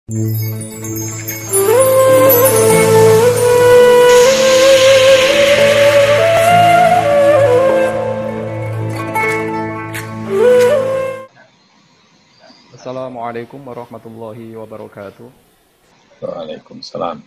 Assalamualaikum warahmatullahi wabarakatuh. Waalaikumsalam.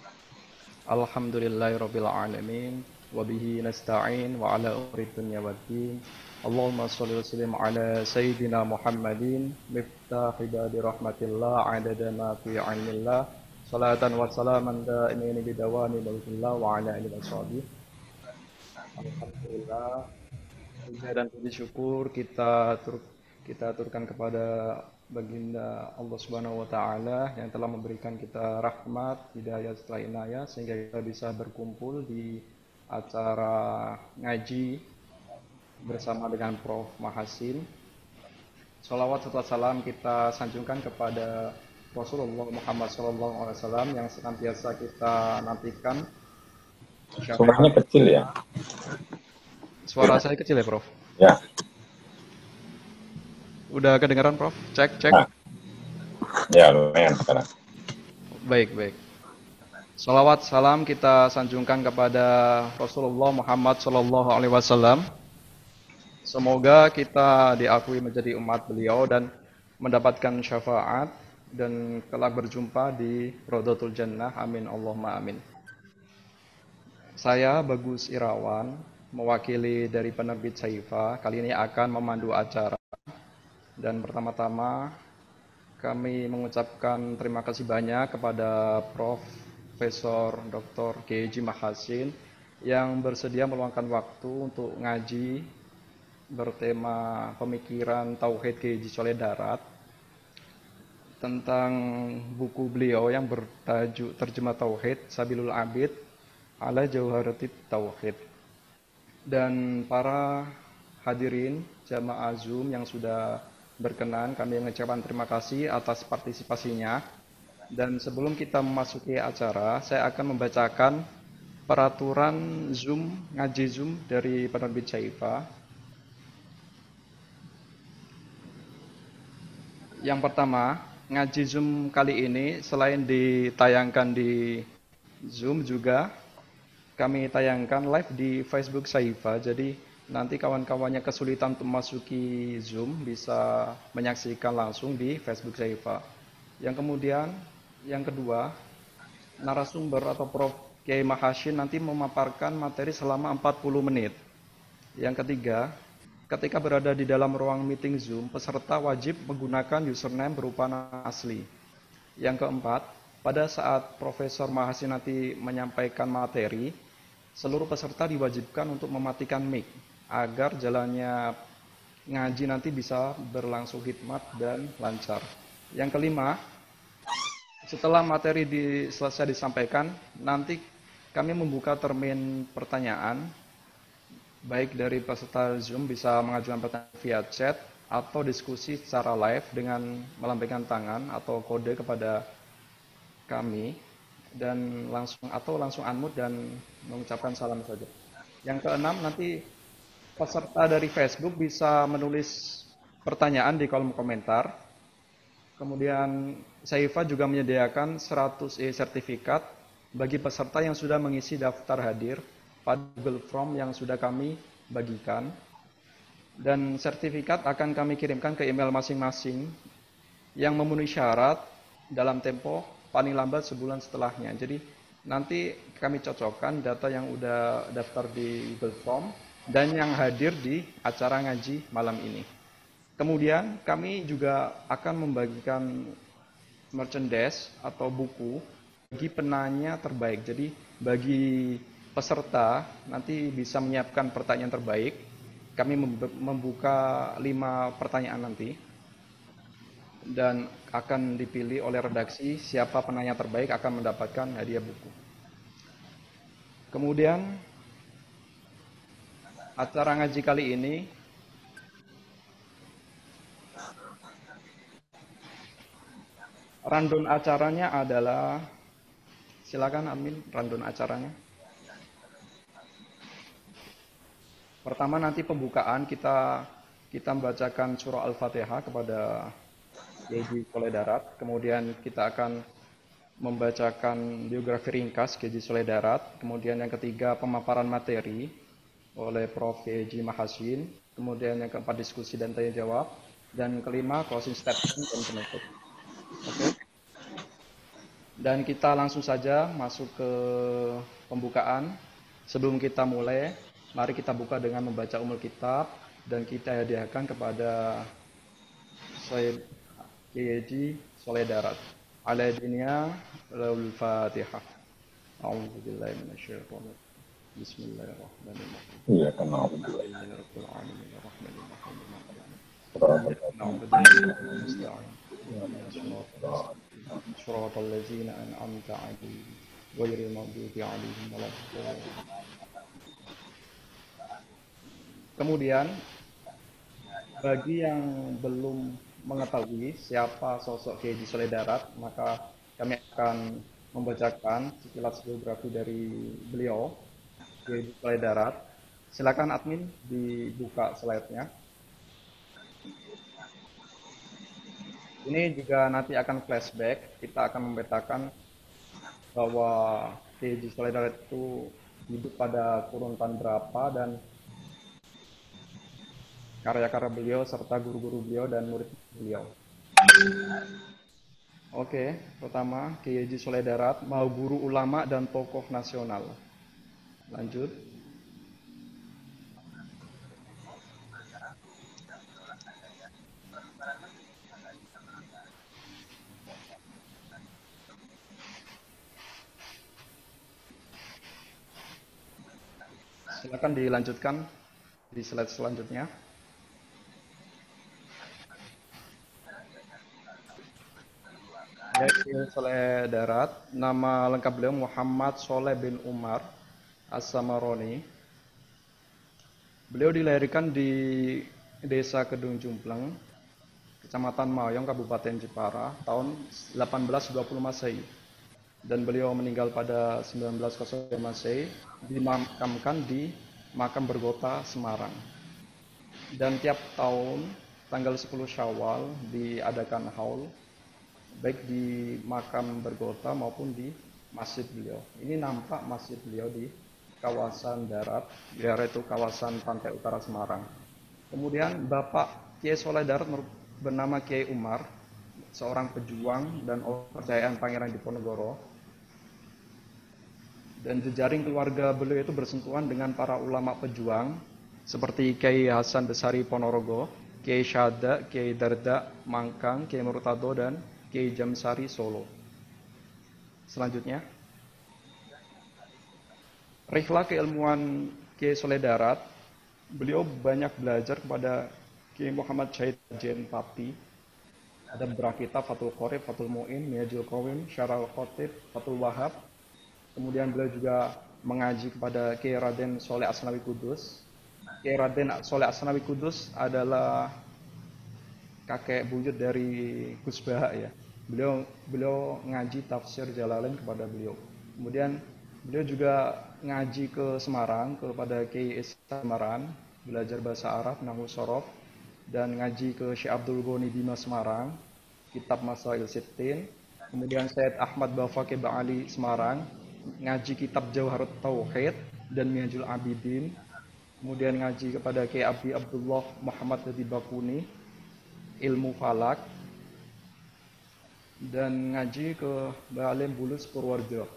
Alhamdulillahirabbil alamin wa bihi nasta'in wa ala umuri dunya waddin. Allahumma shalli wa sallim ala sayyidina Muhammadin miftah ibadi rahmatillah adada ma fi ilmillah salatan wa salaman da'imin bidawami mulkillah wa ala alihi washabihi. Alhamdulillah, puja dan puji syukur kita aturkan kepada baginda Allah Subhanahu wa taala yang telah memberikan kita rahmat, hidayah setelah inayah sehingga kita bisa berkumpul di acara ngaji bersama dengan Prof. Mahasin. Sholawat serta salam kita sanjungkan kepada Rasulullah Muhammad SAW yang senantiasa kita nantikan. Suaranya kecil ya? Suara saya kecil ya, Prof? Ya. Udah kedengaran, Prof? Cek. Nah. Ya, lumayan sekarang. Baik. Salawat salam kita sanjungkan kepada Rasulullah Muhammad SAW. Semoga kita diakui menjadi umat beliau dan mendapatkan syafaat dan kelak berjumpa di Rodotul Jannah. Amin Allahumma amin. Saya Bagus Irawan, mewakili dari penerbit Saifa, kali ini akan memandu acara. Dan pertama-tama kami mengucapkan terima kasih banyak kepada Profesor Dr. K.J. Mahasin yang bersedia meluangkan waktu untuk ngaji bertema pemikiran Tauhid K.J. Soleh Darat tentang buku beliau yang bertajuk Terjemah Tauhid Sabilul Abid ala Jauharatit Tauhid. Dan para hadirin jamaah Zoom yang sudah berkenan, kami mengucapkan terima kasih atas partisipasinya. Dan sebelum kita memasuki acara, saya akan membacakan peraturan Zoom, ngaji Zoom dari penerbit Saifa. Yang pertama, ngaji Zoom kali ini selain ditayangkan di Zoom juga kami tayangkan live di Facebook Saifa. Jadi nanti kawan-kawannya kesulitan untuk memasuki Zoom bisa menyaksikan langsung di Facebook Saifa. Yang kedua, narasumber atau Prof. Kiai Mahasin nanti memaparkan materi selama 40 menit. Yang ketiga, ketika berada di dalam ruang meeting Zoom, peserta wajib menggunakan username berupa nama asli. Yang keempat, pada saat Profesor Mahasin nanti menyampaikan materi, seluruh peserta diwajibkan untuk mematikan mic agar jalannya ngaji nanti bisa berlangsung hikmat dan lancar. Yang kelima, setelah materi selesai disampaikan, nanti kami membuka termin pertanyaan, baik dari peserta Zoom bisa mengajukan pertanyaan via chat atau diskusi secara live dengan melambaikan tangan atau kode kepada kami dan langsung unmute dan mengucapkan salam saja. Yang keenam, nanti peserta dari Facebook bisa menulis pertanyaan di kolom komentar. Kemudian Saifa juga menyediakan 100 sertifikat bagi peserta yang sudah mengisi daftar hadir pada Google Form yang sudah kami bagikan. Dan sertifikat akan kami kirimkan ke email masing-masing yang memenuhi syarat dalam tempo paling lambat sebulan setelahnya. Jadi nanti kami cocokkan data yang udah daftar di Google Form dan yang hadir di acara ngaji malam ini. Kemudian kami juga akan membagikan merchandise atau buku bagi penanya terbaik. Jadi bagi peserta nanti bisa menyiapkan pertanyaan terbaik. Kami membuka 5 pertanyaan nanti dan akan dipilih oleh redaksi siapa penanya terbaik akan mendapatkan hadiah buku. Kemudian acara ngaji kali ini rundown acaranya adalah, silakan admin rundown acaranya. Pertama nanti pembukaan kita membacakan surah Al-Fatihah kepada Kiai Soleh Darat. Kemudian kita akan membacakan biografi ringkas Kiai Haji Soleh Darat. Kemudian yang ketiga pemaparan materi oleh Prof. Kiai Haji Mahasin. Kemudian yang keempat diskusi dan tanya jawab. Dan kelima closing statement dan penutup. Oke. Dan kita langsung saja masuk ke pembukaan. Sebelum kita mulai, mari kita buka dengan membaca Ummul Kitab dan kita hadiahkan kepada Syekh Kiai Haji Soleh Darat. Ala dunia laul Fatihah. A'udzu billahi minasyaitonir rajim. Bismillahirrahmanirrahim. Iya, karena aku Alhamdulillahirabbil alamin arrahmanir rahim. Shiratal ladzina an'amta 'alaihim ghairil maghdubi 'alaihim waladdallin. Kemudian bagi yang belum mengetahui siapa sosok Kiai Haji Soleh Darat, maka kami akan membacakan sekilas biografi dari beliau, Kiai Haji Soleh Darat. Silakan admin dibuka slide-nya. Ini juga nanti akan flashback, kita akan memetakan bahwa Kiai Haji Soleh Darat itu hidup pada kurun tahun berapa dan karya-karya beliau serta guru-guru beliau dan murid beliau. Oke, pertama Kiai Haji Soleh Darat, mau guru ulama dan tokoh nasional. Lanjut. Silakan dilanjutkan di slide selanjutnya. Kiai Soleh Darat, nama lengkap beliau Muhammad Soleh bin Umar As-Samaroni. Beliau dilahirkan di Desa Kedung Jumpleng, Kecamatan Mayong, Kabupaten Jepara, tahun 1820 Masehi. Dan beliau meninggal pada 1905 Masehi, dimakamkan di Makam Bergota, Semarang. Dan tiap tahun tanggal 10 Syawal diadakan haul baik di Makam Bergota maupun di masjid beliau. Ini nampak masjid beliau di kawasan darat, yaitu kawasan pantai utara Semarang. Kemudian Bapak Kiai Soleh Darat bernama Kiai Umar, seorang pejuang dan kepercayaan Pangeran Diponegoro. Dan jejaring keluarga beliau itu bersentuhan dengan para ulama pejuang seperti Kiai Hasan Besari Ponorogo, Kiai Syada, Kiai Darda Mangkang, Kiai Murtado dan Kiai Jamsari Solo. Selanjutnya, rihlah keilmuan Kiai Soleh Darat. Beliau banyak belajar kepada Kiai Muhammad Syahid Jen Pati. Ada beberapa kitab, Fathul Qorib, Fathul Mu'in, Minhajul Qawim, Syarah Al-Khatib, Fathul Wahab. Kemudian beliau juga mengaji kepada Kiai Raden Soleh Asnawi Kudus. Kiai Raden Soleh Asnawi Kudus adalah kakek buyut dari Gus Baha ya. Beliau ngaji tafsir Jalalain kepada beliau. Kemudian beliau juga ngaji ke Semarang kepada Kiai Isamaran, belajar bahasa Arab, nahwu sorof, dan ngaji ke Syekh Abdul Ghani Bima Semarang, kitab Masail Sittin. Kemudian Syed Ahmad Bafaqi Ba'ali Semarang, ngaji kitab Jawharut Tauhid dan Minhajul Abidin. Kemudian ngaji kepada Kiai Abi Abdullah Muhammad Hadi Bakuni, ilmu falak, dan ngaji ke Mbah Alim Bulus Purworejo,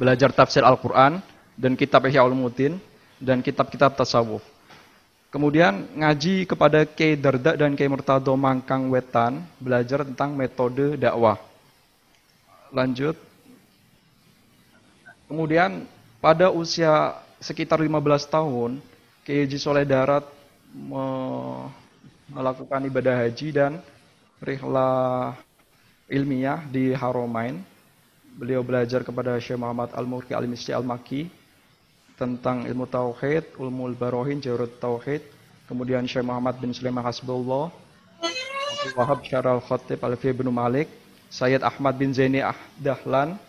belajar tafsir Al-Quran dan kitab Ihya Ulumuddin dan kitab-kitab tasawuf. Kemudian ngaji kepada Kiai Darda dan Kiai Murtado Mangkang Wetan, belajar tentang metode dakwah. Lanjut. Kemudian pada usia sekitar 15 tahun, Kiai Haji Soleh Darat melakukan ibadah haji dan rihlah ilmiah di Haromain. Beliau belajar kepada Syekh Muhammad Al-Murki Al-Misri Al-Maki tentang ilmu tauhid, ulumul barohin, jawrut tauhid. Kemudian Syekh Muhammad bin Sulaiman Hasbullah, Abdul Wahab Syarah Al-Khatib Alfiyah bin Malik, Sayyid Ahmad bin Zaini Dahlan,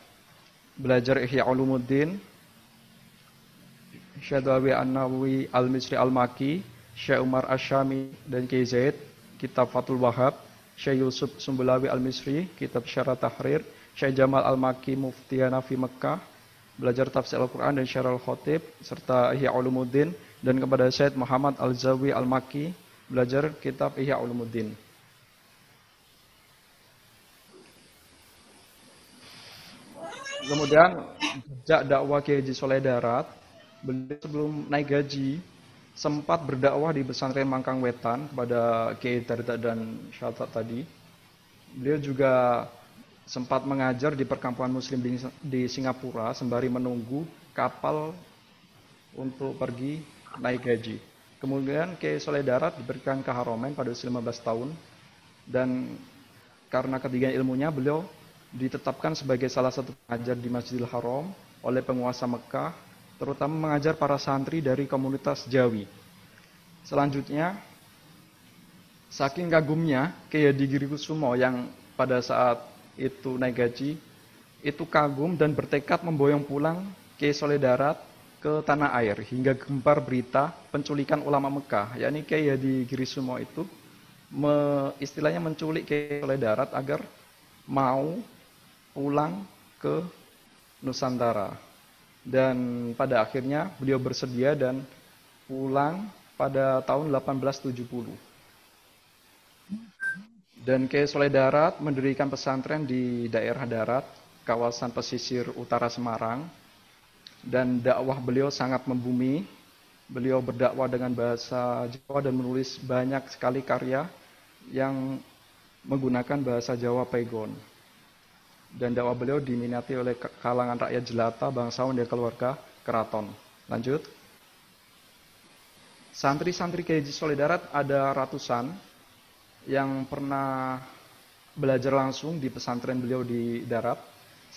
belajar Ihya Ulumuddin, Syekh Dwawi An-Nawawi Al-Misri Al-Maki, Syekh Umar Asyami dan Kiai Zaid, kitab Fathul Wahab, Syekh Yusuf Sumbulawi Al-Misri, kitab Syarah Tahrir, Syekh Jamal Al-Maki Mufti Hanafi Mekah, belajar tafsir Al-Quran dan Syarah Al-Khotib, serta Ihya Ulumuddin, dan kepada Syekh Muhammad Al-Zawi Al-Maki, belajar kitab Ihya Ulumuddin. Kemudian sejak dakwah Kiai Haji Soleh Darat, beliau sebelum naik gaji sempat berdakwah di pesantren Mangkang Wetan kepada Kiai Darda dan Syatat tadi. Beliau juga sempat mengajar di perkampungan Muslim di Singapura sembari menunggu kapal untuk pergi naik gaji. Kemudian Kiai Soleh Darat diberikan keharomen pada usia 15 tahun dan karena ketinggian ilmunya beliau ditetapkan sebagai salah satu pengajar di Masjidil Haram oleh penguasa Mekah, terutama mengajar para santri dari komunitas Jawi. Selanjutnya, saking kagumnya Kiai Haji Girikusumo yang pada saat itu naik gaji, itu kagum dan bertekad memboyong pulang Kiai Soleh Darat ke tanah air hingga gempar berita penculikan ulama Mekah, yakni Kiai Haji Girikusumo itu istilahnya menculik Kiai Soleh Darat agar mau pulang ke Nusantara. Dan pada akhirnya beliau bersedia dan pulang pada tahun 1870. Dan Kiai Soleh Darat mendirikan pesantren di daerah darat, kawasan pesisir utara Semarang. Dan dakwah beliau sangat membumi. Beliau berdakwah dengan bahasa Jawa dan menulis banyak sekali karya yang menggunakan bahasa Jawa Pegon. Dan dakwah beliau diminati oleh kalangan rakyat jelata, bangsawan dan keluarga keraton. Lanjut. Santri-santri Kiai Haji Soleh Darat ada ratusan yang pernah belajar langsung di pesantren beliau di darat.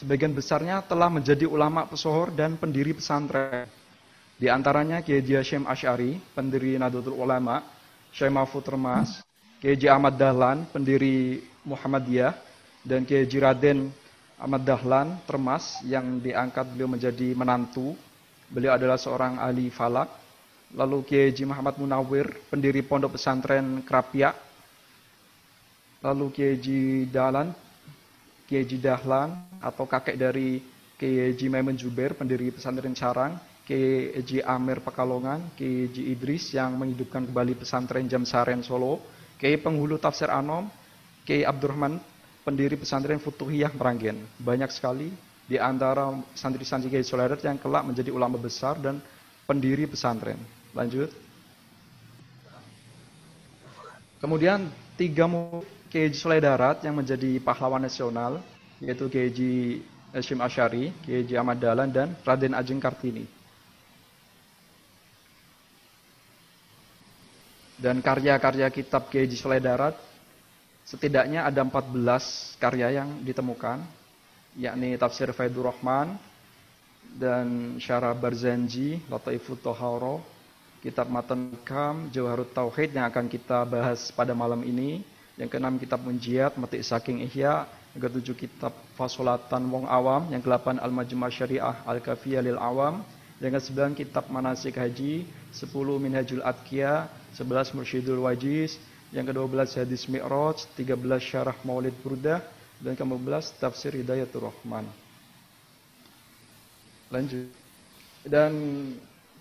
Sebagian besarnya telah menjadi ulama pesohor dan pendiri pesantren. Di antaranya Kiai Haji Hasyim Asy'ari, pendiri Nahdlatul Ulama, Syekh Mahfud Termas, Kiai Haji Ahmad Dahlan, pendiri Muhammadiyah, dan Kiai Haji Raden Ahmad Dahlan Termas yang diangkat beliau menjadi menantu. Beliau adalah seorang ahli falak. Lalu Kiai Haji Muhammad Munawir, pendiri Pondok Pesantren Krapyak. Lalu Kiai Haji Dahlan atau kakek dari Kiai Haji Maimun Jubair, pendiri Pesantren Carang. Kiai Haji Amir Pekalongan, Kiai Haji Idris yang menghidupkan kembali Pesantren Jamsaren Solo. Kiai Penghulu Tafsir Anom, Kiai Abdurrahman, pendiri pesantren Futuhiyah Meranggen. Banyak sekali di antara santri-santri Kiai Soleh Darat yang kelak menjadi ulama besar dan pendiri pesantren. Lanjut. Kemudian 3 Kiai Haji Soleh Darat yang menjadi pahlawan nasional, yaitu Kiai Haji Hasyim Asy'ari, Kiai Haji Ahmad Dahlan, dan Raden Ajeng Kartini. Dan karya-karya kitab Kiai Haji Soleh Darat setidaknya ada 14 karya yang ditemukan, yakni Tafsir Faidur Rahman dan Syarah Barzanji, Lataifut Toharo, Kitab Matan Hikam, Jawharut Tauhid yang akan kita bahas pada malam ini. Yang ke-6 Kitab Munjiat, Metik Saking Ihya. Yang ke-7 Kitab Fasolatan Wong Awam. Yang ke-8 Al-Majmu' Syariah Al-Kafiyah Lil Awam. Yang ke-9 Kitab Manasik Haji, 10 Minhajul Atqiya, 11 Mursyidul Wajiz. Yang ke-12 Hadis Mi'raj, 13 Syarah Maulid Burdah, dan ke-15 Tafsir Hidayatul Rahman. Lanjut. Dan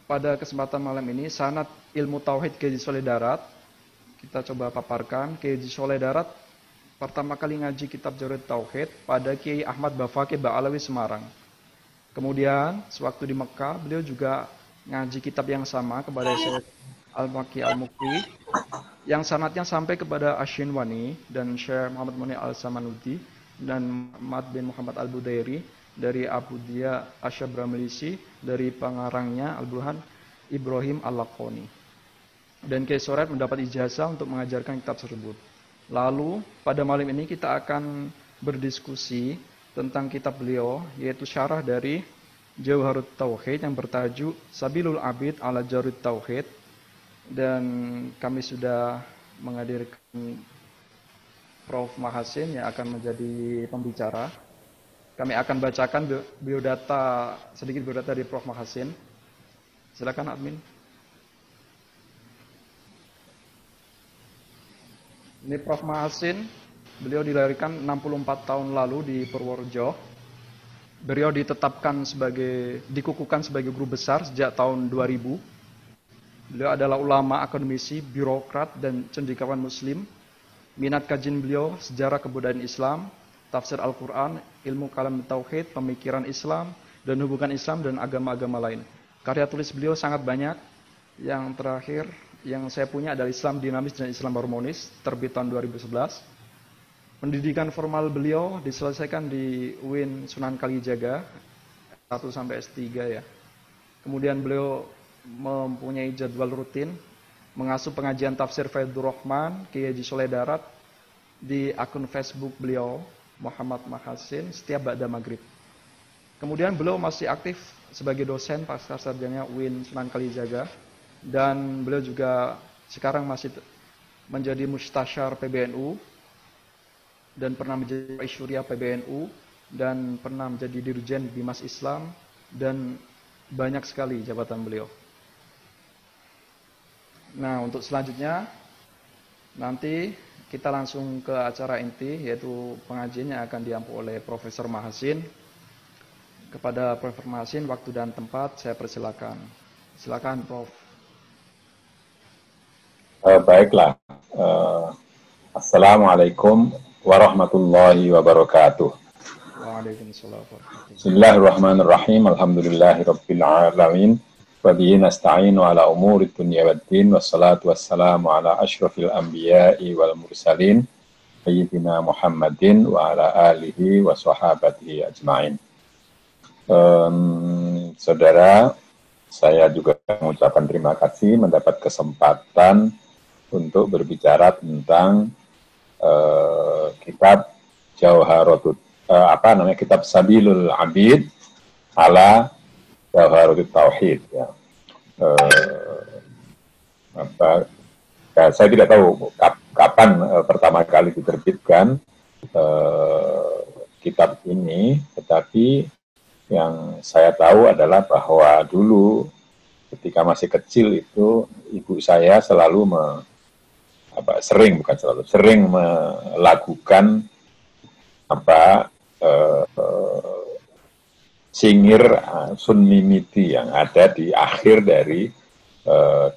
pada kesempatan malam ini sanad ilmu tauhid Kiai Haji Soleh Darat kita coba paparkan. Kiai Haji Soleh Darat pertama kali ngaji kitab Jawharut Tauhid pada Kiai Ahmad Bafaqih Ba'alawi Semarang. Kemudian sewaktu di Mekah beliau juga ngaji kitab yang sama kepada Syekh Al-Maki Al-Mukri yang sanadnya sampai kepada Asyinwani dan Syekh Muhammad Muni Al-Samanudi dan Muhammad bin Muhammad Al-Budairi dari Abu Dia Asyabramilisi dari pengarangnya Al-Burhan Ibrahim Al-Laqoni. Dan Kiai Soret mendapat ijazah untuk mengajarkan kitab tersebut. Lalu pada malam ini kita akan berdiskusi tentang kitab beliau, yaitu syarah dari Jawharut Tauhid yang bertajuk Sabilul Abid ala Jawharut Tauhid. Dan kami sudah menghadirkan Prof. Mahasin yang akan menjadi pembicara. Kami akan bacakan sedikit biodata dari Prof. Mahasin. Silakan admin. Ini Prof. Mahasin Beliau dilahirkan 64 tahun lalu di Purworejo. Beliau dikukuhkan sebagai guru besar sejak tahun 2000. Beliau adalah ulama, akademisi, birokrat, dan cendekiawan muslim. Minat kajian beliau sejarah kebudayaan Islam, tafsir Al-Quran, ilmu kalam tauhid, pemikiran Islam, dan hubungan Islam dan agama-agama lain. Karya tulis beliau sangat banyak. Yang terakhir yang saya punya adalah Islam Dinamis dan Islam Harmonis, terbit tahun 2011. Pendidikan formal beliau diselesaikan di UIN Sunan Kalijaga, 1-S3 ya. Kemudian beliau mempunyai jadwal rutin mengasuh pengajian tafsir Faidur Rahman Kiai Haji Soleh Darat di akun Facebook beliau Muhammad Mahasin setiap ba'da maghrib. Kemudian beliau masih aktif sebagai dosen pasca sarjana UIN Sunan Kalijaga, dan beliau juga sekarang masih menjadi mustasyar PBNU dan pernah menjadi Isyuriah PBNU dan pernah menjadi Dirjen Bimas Islam, dan banyak sekali jabatan beliau. Nah, untuk selanjutnya nanti kita langsung ke acara inti, yaitu pengajian yang akan diampu oleh Profesor Mahasin. Kepada Profesor Mahasin, waktu dan tempat saya persilakan. Silakan, Prof. Baiklah. Assalamualaikum warahmatullahi wabarakatuh. Waalaikumsalam warahmatullahi wabarakatuh. Bismillahirrahmanirrahim. Alhamdulillahirabbil alamin. Wa bihi nasta'inu ala umuri dunya waddin. Wassalatu wassalamu ala asyrafil anbiya'i wal mursalin sayyidina Muhammadin wa ala alihi wa sahabatihi ajma'in. Saudara, saya juga mengucapkan terima kasih mendapat kesempatan untuk berbicara tentang kitab Jawharatut kitab Sabilul Abid ala Jawharatut Tauhid ya. Saya tidak tahu kapan pertama kali diterbitkan kitab ini, tetapi yang saya tahu adalah bahwa dulu ketika masih kecil itu ibu saya selalu sering melakukan singir Sunmimiti yang ada di akhir dari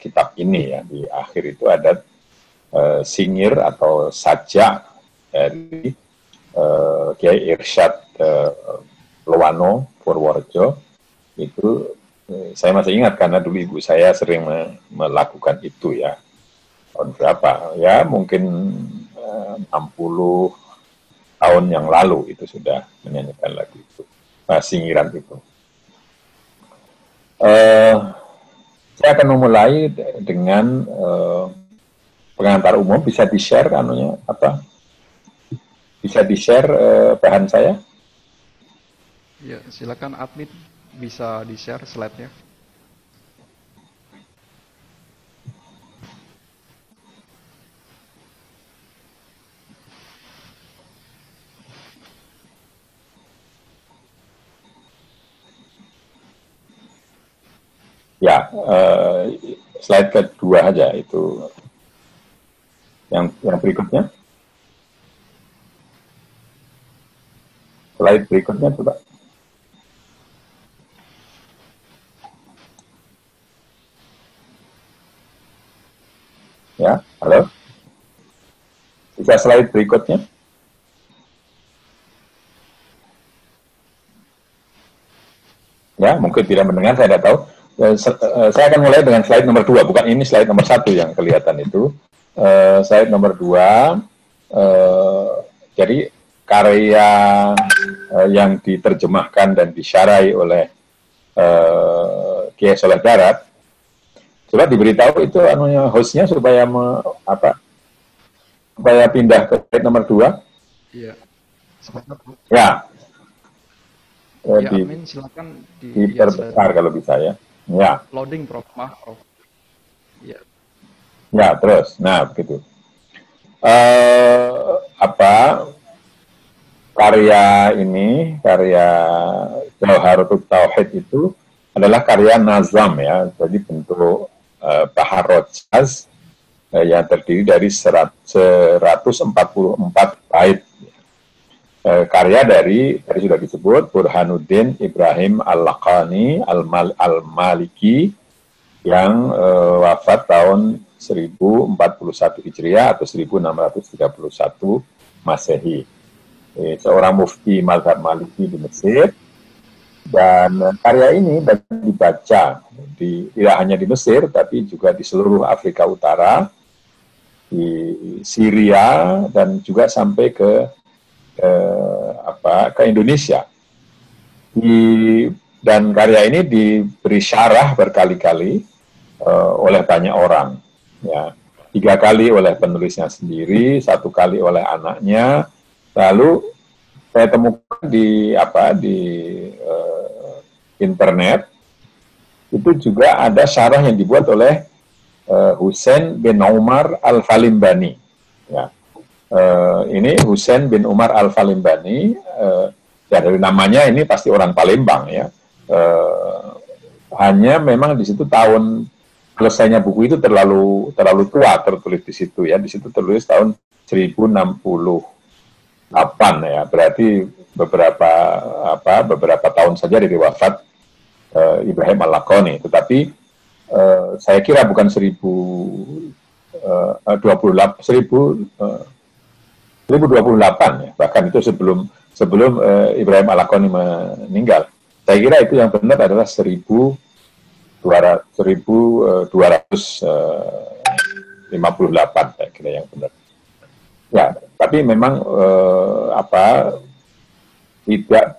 kitab ini ya. Di akhir itu ada singir atau sajak dari Kiai Irsyad Lowano Purworejo. Itu saya masih ingat karena dulu ibu saya sering melakukan itu ya. Tahun berapa? Ya mungkin 60 tahun yang lalu itu sudah menyanyikan lagu itu, singiran itu. Saya akan memulai dengan pengantar umum. Bisa di-share Bisa di-share bahan saya? Ya, silakan admin bisa di-share slide-nya. Ya, slide kedua aja itu. Yang berikutnya. Slide berikutnya coba. Ya, halo? Bisa slide berikutnya? Ya, mungkin tidak mendengar, saya tidak tahu. Saya akan mulai dengan slide nomor 2, bukan ini slide nomor 1 yang kelihatan itu. Slide nomor 2, jadi karya yang diterjemahkan dan disyarai oleh Kiai Soleh Darat. Coba diberitahu itu hostnya supaya supaya pindah ke slide nomor 2. Iya. Ya. Ya, admin silakan diperbesar kalau bisa ya. Ya. Loading, Prof. Maaf, Prof. Ya. Ya, terus. Nah, begitu. Karya Jawharatut Tauhid itu adalah karya nazam ya. Jadi bentuk bahar rojaz yang terdiri dari 144 bait. Karya dari tadi sudah disebut Burhanuddin Ibrahim Al-Laqani Al-Maliki yang wafat tahun 1041 Hijriah atau 1631 Masehi. Seorang mufti mazhab Maliki di Mesir, dan karya ini dapat dibaca tidak hanya di Mesir tapi juga di seluruh Afrika Utara, di Syria, dan juga sampai ke Indonesia. Dan karya ini diberi syarah berkali-kali oleh banyak orang. Ya, 3 kali oleh penulisnya sendiri, 1 kali oleh anaknya. Lalu saya temukan di internet itu juga ada syarah yang dibuat oleh Husain bin Umar Al-Falimbani. Ya. Ini Husain bin Umar Al-Falimbani, ya dari namanya ini pasti orang Palembang ya. Hanya memang di situ tahun selesainya buku itu terlalu tua tertulis di situ ya. Di situ tertulis tahun 1068 ya. Berarti beberapa tahun saja dari wafat Ibrahim Al-Laqani. Tetapi saya kira bukan 1028 ya. Bahkan itu sebelum Ibrahim Al-Laqani meninggal. Saya kira itu yang benar adalah 1258 saya kira yang benar. Ya, tapi memang tidak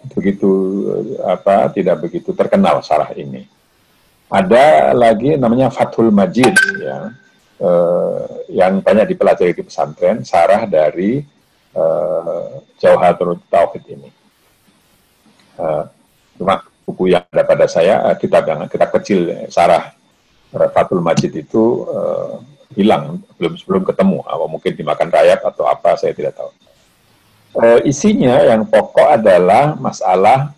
begitu terkenal syarah ini. Ada lagi namanya Fathul Majid ya, yang banyak dipelajari di pesantren, syarah dari Jawharatul Tauhid ini. Cuma buku yang ada pada saya, kitab kecil syarah Fathul Majid itu hilang, belum ketemu, mungkin dimakan rayap atau apa, saya tidak tahu. Isinya yang pokok adalah masalah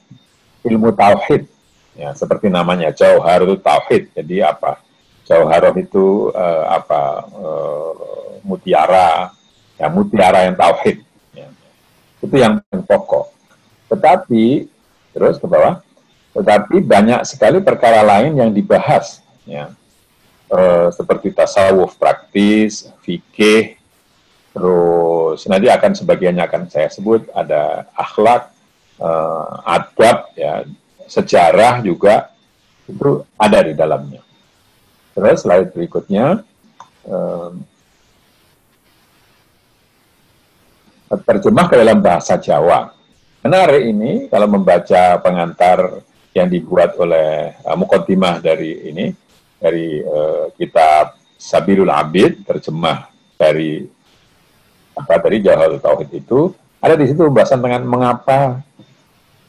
ilmu tauhid, ya, seperti namanya Jawharatul Tauhid. Jadi apa? Jawharah itu mutiara, ya, mutiara yang tauhid. Ya. Itu yang pokok. Tetapi terus ke bawah. Tetapi banyak sekali perkara lain yang dibahas, ya. Seperti tasawuf praktis, fikih, terus nanti sebagiannya akan saya sebut, ada akhlak, adab, ya, sejarah juga, itu ada di dalamnya. Terus slide berikutnya, terjemah ke dalam bahasa Jawa. Menarik ini kalau membaca pengantar yang dibuat oleh muqaddimah dari kitab Sabilul Abid, terjemah dari Jawharatul Tauhid itu, ada di situ pembahasan dengan mengapa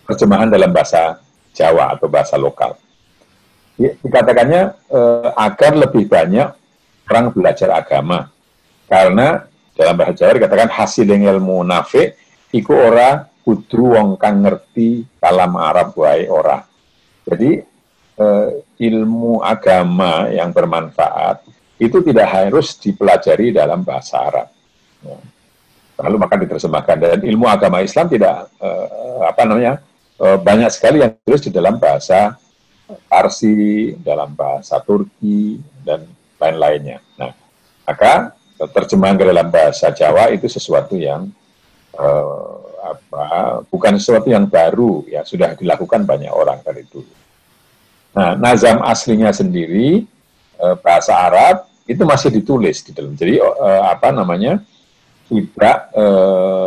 terjemahan dalam bahasa Jawa atau bahasa lokal. Dikatakannya agar lebih banyak orang belajar agama, karena dalam bahasa Jawa dikatakan hasil ilmu nafi iku ora kudu wong kang ngerti kalam Arab wae ora. Jadi ilmu agama yang bermanfaat itu tidak harus dipelajari dalam bahasa Arab. Ya. Lalu maka diterjemahkan, dan ilmu agama Islam tidak banyak sekali yang ditulis di dalam bahasa Parsi, dalam bahasa Turki, dan lain-lainnya. Nah, maka terjemahan ke dalam bahasa Jawa itu sesuatu yang bukan sesuatu yang baru, ya, sudah dilakukan banyak orang dari dulu. Nah, nazam aslinya sendiri bahasa Arab itu masih ditulis di dalam. Jadi tidak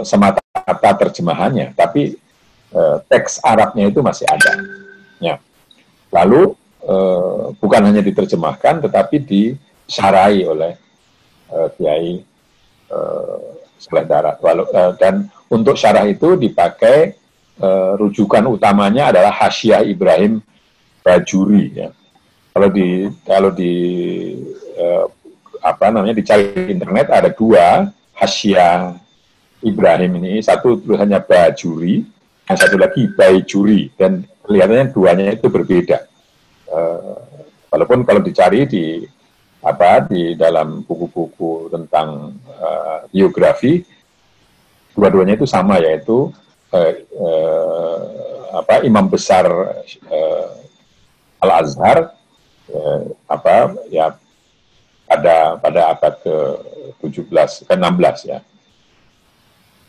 semata-mata terjemahannya, tapi teks Arabnya itu masih ada. Ya. Lalu bukan hanya diterjemahkan, tetapi disyarahi oleh Kiai Saleh Darat. Dan untuk syarah itu dipakai rujukan utamanya adalah Hasyiah Ibrahim Bajuri. Ya. Kalau dicari di internet ada 2 Hasyiah Ibrahim ini, satu tulisannya Bajuri, yang satu lagi Baijuri, dan kelihatannya duanya itu berbeda. Walaupun kalau dicari di di dalam buku-buku tentang biografi, dua-duanya itu sama, yaitu Imam besar Al-Azhar ya pada abad ke-17 ke-16 ya.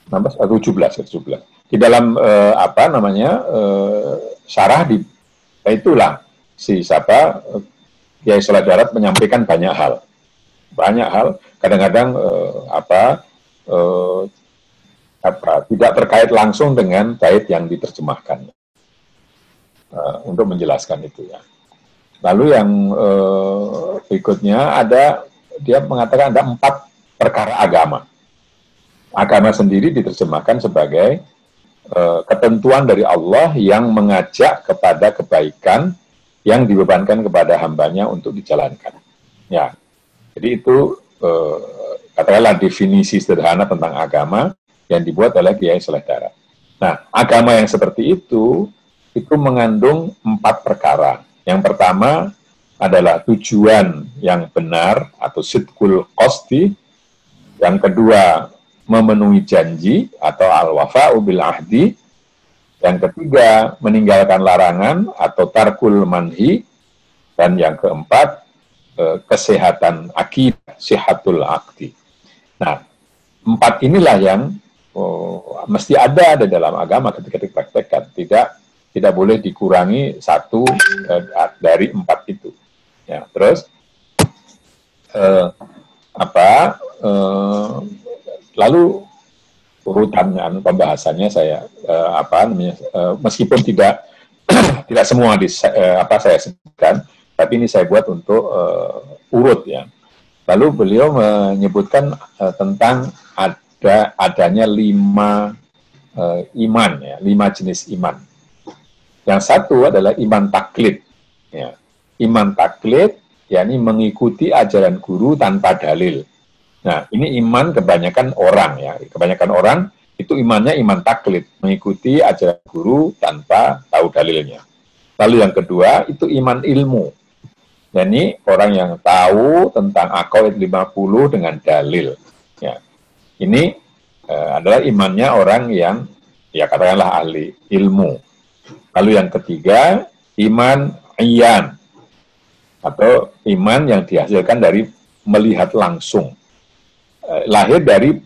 16 atau 17. Di dalam syarah itulah si Kiai Salat Darat menyampaikan banyak hal. Kadang-kadang tidak terkait langsung dengan bait yang diterjemahkan, untuk menjelaskan itu ya. Lalu yang berikutnya dia mengatakan ada 4 perkara agama. Agama sendiri diterjemahkan sebagai ketentuan dari Allah yang mengajak kepada kebaikan yang dibebankan kepada hambanya untuk dijalankan. Ya, jadi itu katakanlah definisi sederhana tentang agama yang dibuat oleh Kiai Saleh Darat. Nah, agama yang seperti itu mengandung 4 perkara. Yang pertama adalah tujuan yang benar atau sidqul qasdi. Yang kedua, memenuhi janji atau al-wafa'u bil ahdi. Yang ketiga, meninggalkan larangan atau tarkul manhi. Dan yang keempat, kesehatan akidah, sihatul akdi. Nah, 4 inilah yang mesti ada di dalam agama ketika dipraktekkan. Tidak boleh dikurangi satu dari 4 itu. Ya, terus lalu urutannya pembahasannya saya meskipun tidak tidak semua saya sebutkan, tapi ini saya buat untuk urut ya. Lalu beliau menyebutkan tentang adanya 5 iman ya, 5 jenis iman. Yang satu adalah iman taklid. Ya. Iman taklid, yakni mengikuti ajaran guru tanpa dalil. Nah, ini iman kebanyakan orang ya. Kebanyakan orang itu imannya iman taklid, mengikuti ajaran guru tanpa tahu dalilnya. Lalu yang kedua itu iman ilmu. Yakni orang yang tahu tentang aqaid 50 dengan dalil. Ya. Ini adalah imannya orang yang ya katakanlah ahli ilmu. Lalu yang ketiga, iman iyan, atau iman yang dihasilkan dari melihat langsung. Lahir dari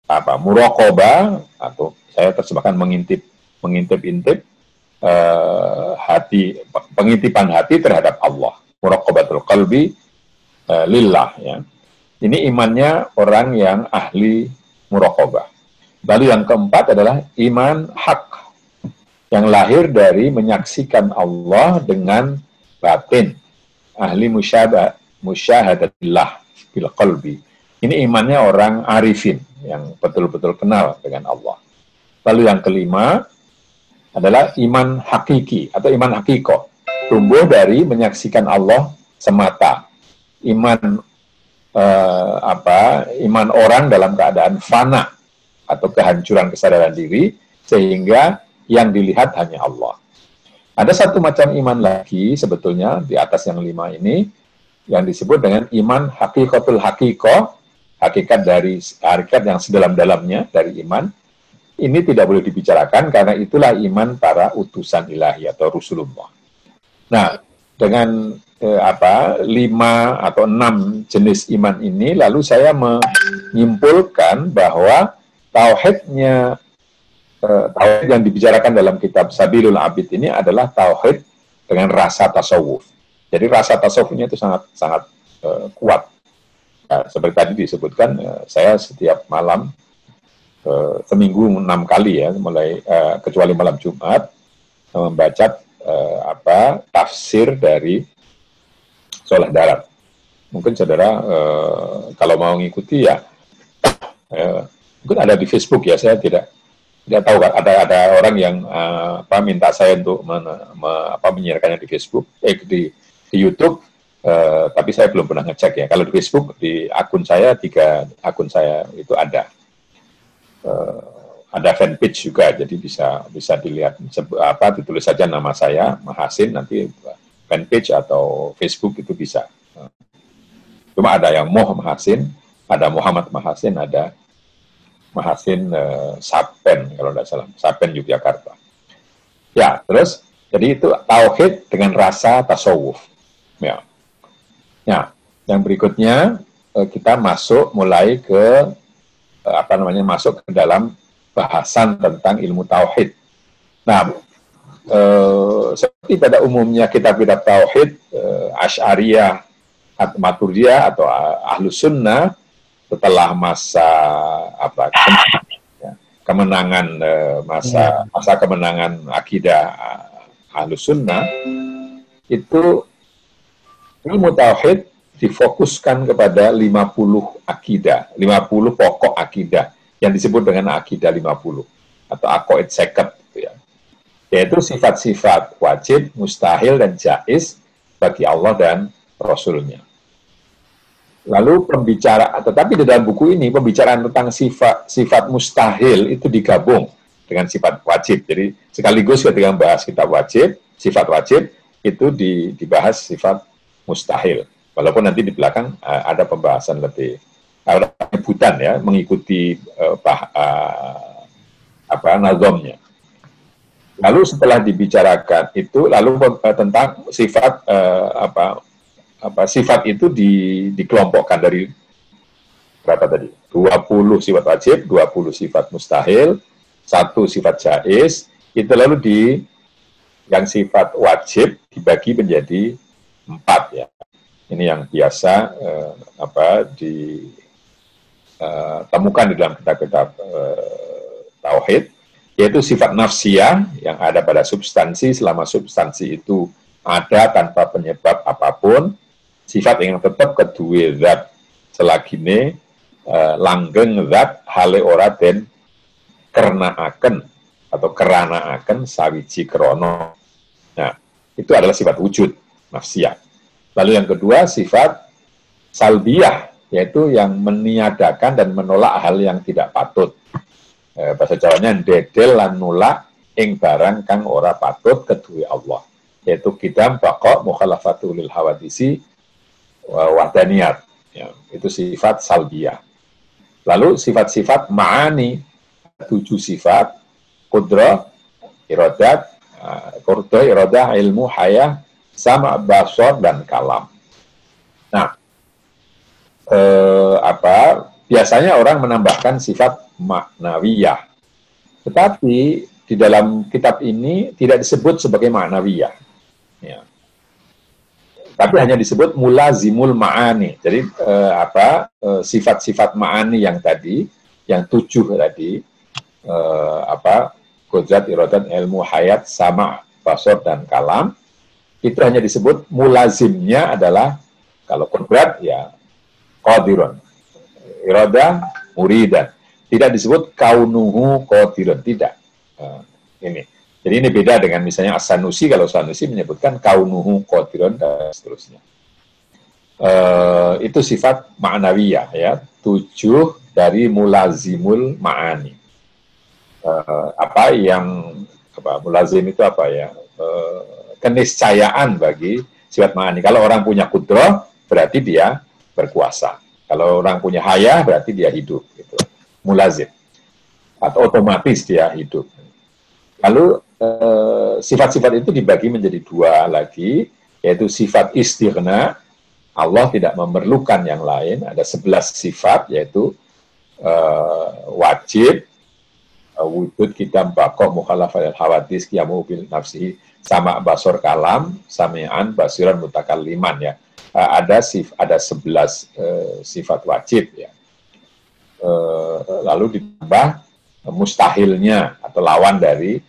muraqabah, atau saya terjemahkan mengintip-intip pengintipan hati terhadap Allah. Muraqabatul qalbi lillah ya. Ini imannya orang yang ahli muraqabah. Lalu yang keempat adalah iman hak, yang lahir dari menyaksikan Allah dengan batin, ahli musyahadatillah bil qalbi. Ini imannya orang arifin yang betul-betul kenal dengan Allah. Lalu yang kelima adalah iman hakiki atau iman hakiko, tumbuh dari menyaksikan Allah semata. Iman iman orang dalam keadaan fana atau kehancuran kesadaran diri, sehingga yang dilihat hanya Allah. Ada satu macam iman lagi sebetulnya di atas yang 5 ini yang disebut dengan iman hakikatul hakiko, hakikat yang sedalam-dalamnya dari iman. Ini tidak boleh dibicarakan karena itulah iman para utusan ilahi atau Rasulullah. Nah, dengan 5 atau 6 jenis iman ini, lalu saya menyimpulkan bahwa tauhid yang dibicarakan dalam kitab Sabilul Abid ini adalah tauhid dengan rasa tasawuf. Jadi rasa tasawufnya itu sangat kuat. Ya, seperti tadi disebutkan, saya setiap malam seminggu 6 kali ya, mulai kecuali malam Jumat, membaca tafsir dari Saleh Darat. Mungkin saudara kalau mau ngikuti ya, mungkin ada di Facebook ya, saya tidak tahu, ada orang yang minta saya untuk menyiarkannya di Facebook, di YouTube, tapi saya belum pernah ngecek ya. Kalau di Facebook, di akun saya 3 akun saya itu ada fanpage juga, jadi bisa dilihat ditulis saja nama saya Mahasin, nanti fanpage atau Facebook itu bisa. Cuma ada yang Mahasin, ada Muhammad Mahasin, ada Mahasin Sapen kalau tidak salah, Sapen Yogyakarta. Ya, terus jadi itu tauhid dengan rasa tasawuf. Ya. Ya, yang berikutnya kita mulai ke masuk ke dalam bahasan tentang ilmu tauhid. Nah, seperti pada umumnya kitab-kitab tauhid Asy'ariyah, Maturidiyah atau Ahlus Sunnah setelah masa kemenangan masa kemenangan akidah Ahlus Sunnah itu ilmu tauhid difokuskan kepada 50 akidah, 50 pokok akidah yang disebut dengan akidah 50 atau aqaid 50 gitu ya. Yaitu sifat-sifat wajib, mustahil dan jaiz bagi Allah dan Rasulnya. Lalu tetapi di dalam buku ini pembicaraan tentang sifat mustahil itu digabung dengan sifat wajib. Jadi sekaligus ketika membahas kitab wajib, sifat wajib itu dibahas sifat mustahil. Walaupun nanti di belakang ada pembahasan lebih penyebutan ya, mengikuti nazomnya. Lalu setelah dibicarakan itu, lalu tentang sifat sifat itu dikelompokkan dari berapa tadi? 20 sifat wajib, 20 sifat mustahil, 1 sifat jaiz, itu lalu yang sifat wajib dibagi menjadi 4 ya. Ini yang biasa ditemukan di dalam kitab-kitab tauhid, yaitu sifat nafsiyah yang ada pada substansi selama substansi itu ada tanpa penyebab apapun, sifat yang tetap kedua zat selagine langgeng zat hale ora den kernaaken atau keranaaken sawiji krono. Nah, itu adalah sifat wujud nafsiyah. Lalu yang kedua sifat salbiyah, yaitu yang meniadakan dan menolak hal yang tidak patut. Bahasa Jawanya dedel lan nolak ing barang kang ora patut kedue Allah. Yaitu kidam baqa mukhalafatul lil hawadisi wahdaniyat. Ya, itu sifat salbiyah. Lalu sifat-sifat ma'ani, 7 sifat, qudrah, iradat, iradah, ilmu, hayah, sama basor dan kalam. Nah, biasanya orang menambahkan sifat maknawiyah. Tetapi di dalam kitab ini tidak disebut sebagai maknawiyah. Ya. Tapi hanya disebut mulazimul ma'ani. Jadi sifat-sifat ma'ani yang tadi, yang 7 tadi, qudrat, iradat, ilmu, hayat, sama, basor dan kalam, itu hanya disebut mulazimnya adalah kalau qudrat ya qadirun, iradah muridan. Tidak disebut kaunuhu qadirun, tidak. Ini. Jadi ini beda dengan misalnya As-Sanusi, kalau Sanusi menyebutkan kaunuhu qadirun dan seterusnya. Itu sifat ma'nawiyah ya, 7 dari mulazimul ma'ani. Mulazim itu apa ya? Keniscayaan bagi sifat ma'ani. Kalau orang punya kudrah, berarti dia berkuasa. Kalau orang punya hayah, berarti dia hidup. Gitu. Mulazim. Atau otomatis dia hidup. Lalu sifat-sifat itu dibagi menjadi 2 lagi, yaitu sifat istighna, Allah tidak memerlukan yang lain. Ada 11 sifat, yaitu wajib, wujud, kitam, baqa, mukhalafah, hawadis, qiyamu bil nafsihi, sama basor kalam, sami'an, basiran, mutakalliman ya. Ada 11 sifat wajib ya. Lalu ditambah mustahilnya atau lawan dari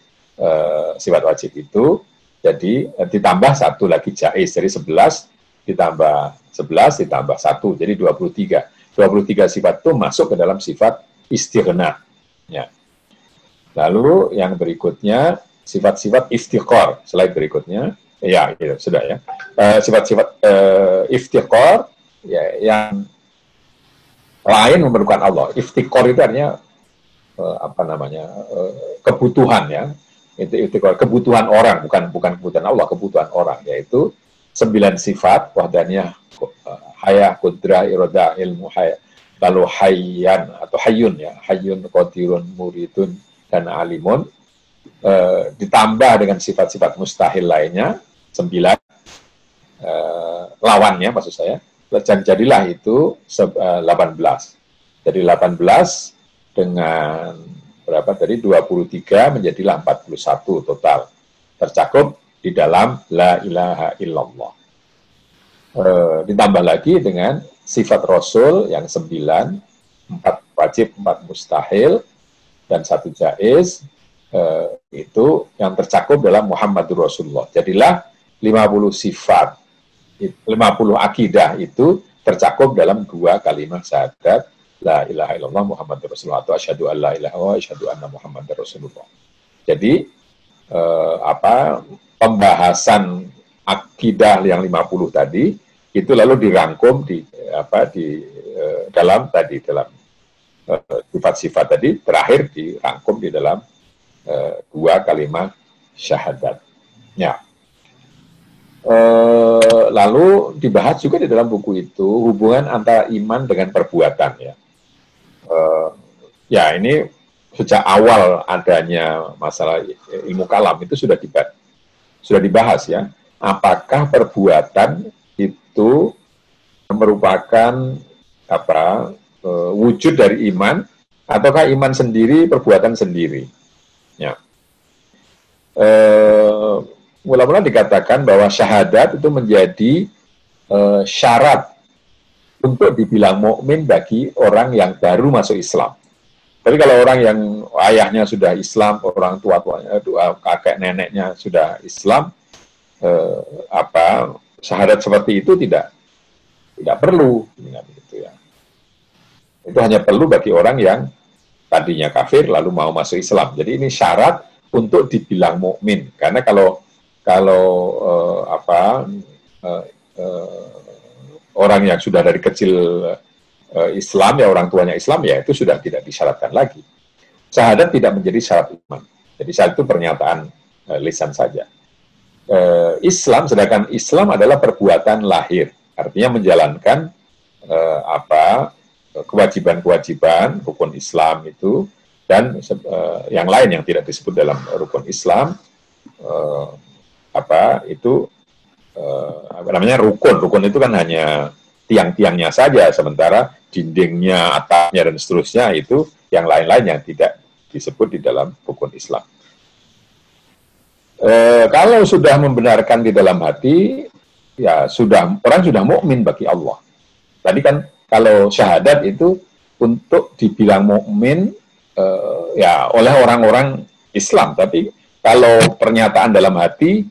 sifat wajib itu, jadi ditambah 1 lagi jaiz, jadi 11 ditambah 11 ditambah 1, jadi 23. 23 sifat itu masuk ke dalam sifat istighna ya. Lalu yang berikutnya sifat-sifat iftiqar, slide berikutnya. Ya, gitu, sudah ya. Sifat-sifat iftiqar ya, yang lain memerlukan Allah. Iftiqar itu artinya kebutuhan ya. Itu iftiqar, kebutuhan orang, bukan kebutuhan Allah, kebutuhan orang, yaitu 9 sifat wahdaniyah, hayah, kudrah, irodah, ilmu, hayah. Lalu hayyan atau hayyun ya, hayyun, qadirun, muridun, dan alimun. Ditambah dengan sifat-sifat mustahil lainnya, 9 lawannya maksud saya, dan jadilah itu 18. Jadi 18 dengan berapa tadi, 23 menjadilah 41 total. Tercakup di dalam la ilaha illallah. Ditambah lagi dengan sifat Rasul yang 9, 4 wajib, 4 mustahil, dan 1 jaiz, itu yang tercakup dalam Muhammadur Rasulullah. Jadilah 50 sifat, 50 akidah itu tercakup dalam 2 kalimat syahadat la ilaha illallah Muhammadur Rasulullah atau asyhadu an la ilaha wa asyhadu anna Muhammadar Rasulullah. Jadi pembahasan akidah yang 50 tadi itu lalu dirangkum di dalam sifat-sifat tadi terakhir dirangkum di dalam 2 kalimat syahadat. Ya. Lalu dibahas juga di dalam buku itu hubungan antara iman dengan perbuatan ya. Ya ini sejak awal adanya masalah ilmu kalam itu sudah dibahas ya. Apakah perbuatan itu merupakan wujud dari iman, ataukah iman sendiri perbuatan sendiri? Ya. Mula-mula dikatakan bahwa syahadat itu menjadi syarat untuk dibilang mukmin bagi orang yang baru masuk Islam. Tapi kalau orang yang ayahnya sudah Islam, orang tua-tuanya, kakek neneknya sudah Islam, syahadat seperti itu tidak perlu, begitu ya. Itu hanya perlu bagi orang yang tadinya kafir lalu mau masuk Islam. Jadi ini syarat untuk dibilang mukmin. Karena kalau orang yang sudah dari kecil Islam, ya orang tuanya Islam, ya itu sudah tidak disyaratkan lagi. Syahadat tidak menjadi syarat iman. Jadi syahadat itu pernyataan lisan saja. Islam, sedangkan Islam adalah perbuatan lahir, artinya menjalankan kewajiban-kewajiban rukun Islam itu, dan yang lain yang tidak disebut dalam rukun Islam, rukun itu kan hanya tiang-tiangnya saja, sementara dindingnya, atapnya, dan seterusnya itu yang lain-lain yang tidak disebut di dalam rukun Islam. Kalau sudah membenarkan di dalam hati, ya orang sudah mukmin bagi Allah. Tadi kan kalau syahadat itu untuk dibilang mukmin ya oleh orang-orang Islam, tapi kalau pernyataan dalam hati,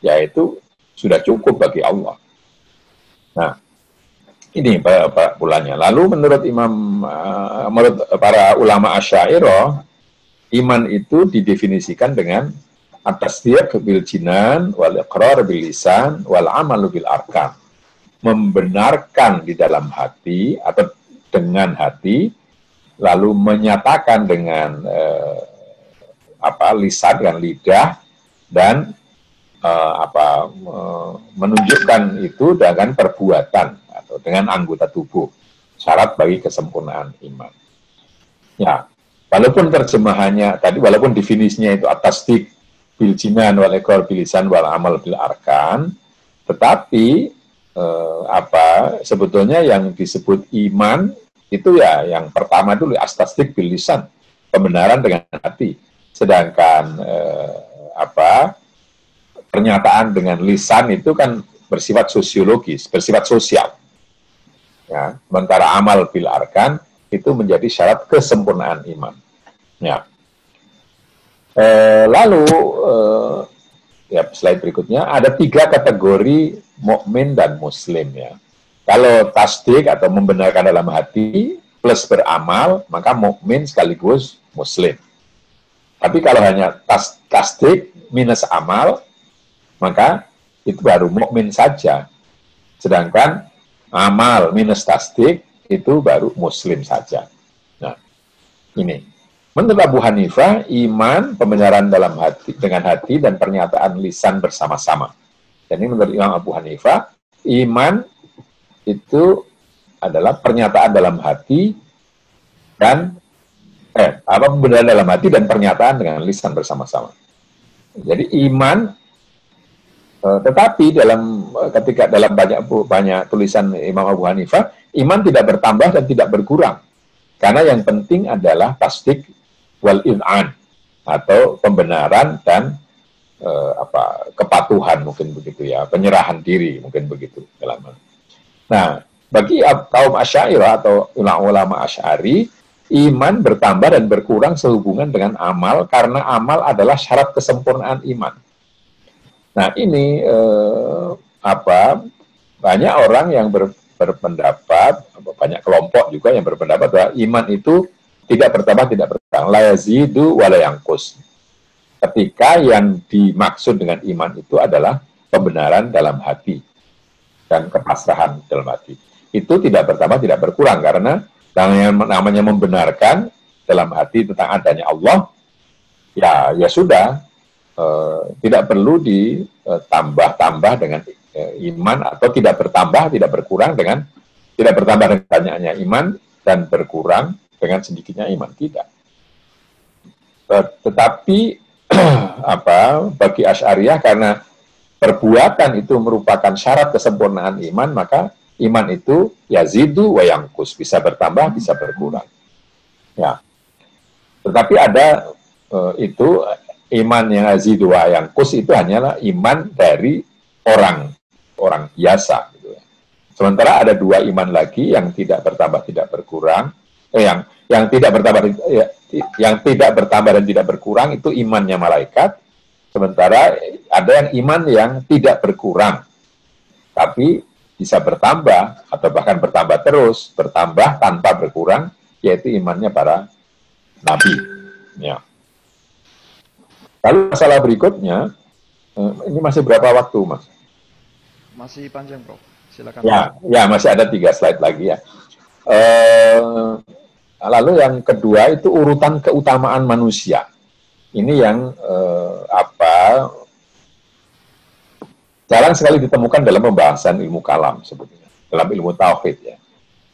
ya itu sudah cukup bagi Allah. Nah, ini bulannya. Lalu menurut para ulama Asy'ariyah, iman itu didefinisikan dengan at-tasdiq bil jinan wal iqrar bil lisan wal amal bil arkan. Membenarkan di dalam hati atau dengan hati, lalu menyatakan dengan lisan, dengan lidah, dan menunjukkan itu dengan perbuatan atau dengan anggota tubuh. Syarat bagi kesempurnaan iman. Ya, walaupun terjemahannya tadi, walaupun definisinya itu at-tasdiq bil jinan wal iqrar bil lisan wal amal bil arkan, tetapi sebetulnya yang disebut iman itu ya yang pertama dulu at-tasdiq bil lisan, pembenaran dengan hati. Sedangkan pernyataan dengan lisan itu kan bersifat sosiologis, bersifat sosial. Ya, sementara amal bil arkan itu menjadi syarat kesempurnaan iman. Ya. Lalu slide berikutnya ada 3 kategori mukmin dan muslim ya. Kalau tasdik atau membenarkan dalam hati plus beramal, maka mukmin sekaligus muslim. Tapi kalau hanya tasdik minus amal, maka itu baru mukmin saja. Sedangkan amal minus tasdik itu baru muslim saja. Nah, ini. Menurut Abu Hanifah, iman pembenaran dalam hati dengan hati dan pernyataan lisan bersama-sama. Dan ini menurut Imam Abu Hanifah, iman itu adalah pernyataan dalam hati dan pembenaran dalam hati dan pernyataan dengan lisan bersama-sama. Jadi iman, tetapi ketika dalam banyak tulisan Imam Abu Hanifah, iman tidak bertambah dan tidak berkurang. Karena yang penting adalah tasdik wal id'an, atau pembenaran dan kepatuhan, mungkin begitu ya, penyerahan diri, mungkin begitu dalam. Nah, bagi kaum Asy'ariyah atau ulama Asy'ari, iman bertambah dan berkurang sehubungan dengan amal, karena amal adalah syarat kesempurnaan iman. Nah, ini banyak orang yang berpendapat, banyak kelompok juga yang berpendapat bahwa iman itu tidak bertambah, tidak berkurang. La yazidu wa la yanqus. Ketika yang dimaksud dengan iman itu adalah pembenaran dalam hati dan kepasrahan dalam hati. Itu tidak bertambah, tidak berkurang, karena yang namanya membenarkan dalam hati tentang adanya Allah, ya sudah, tidak perlu ditambah-tambah dengan iman, atau tidak bertambah, tidak berkurang dengan tidak bertambah dengan banyaknya iman dan berkurang dengan sedikitnya iman, tidak. Tetapi bagi Asy'ariyah, karena perbuatan itu merupakan syarat kesempurnaan iman, maka iman itu yazidu wa yanqus, bisa bertambah, bisa berkurang. Ya. Tetapi ada itu iman yang yazidu wa yanqus itu hanyalah iman dari orang biasa gitu ya. Sementara ada dua iman lagi yang tidak bertambah, tidak berkurang, yang tidak bertambah, yang tidak bertambah dan tidak berkurang itu imannya malaikat. Sementara ada yang iman yang tidak berkurang, tapi bisa bertambah atau bahkan bertambah terus, bertambah tanpa berkurang, yaitu imannya para nabi. Ya. Lalu masalah berikutnya, ini masih berapa waktu, Mas? Masih panjang, Prof. Silakan. Ya, masih ada 3 slide lagi ya. Lalu yang kedua itu urutan keutamaan manusia. Ini yang jarang sekali ditemukan dalam pembahasan ilmu kalam sebetulnya, dalam ilmu tauhid ya.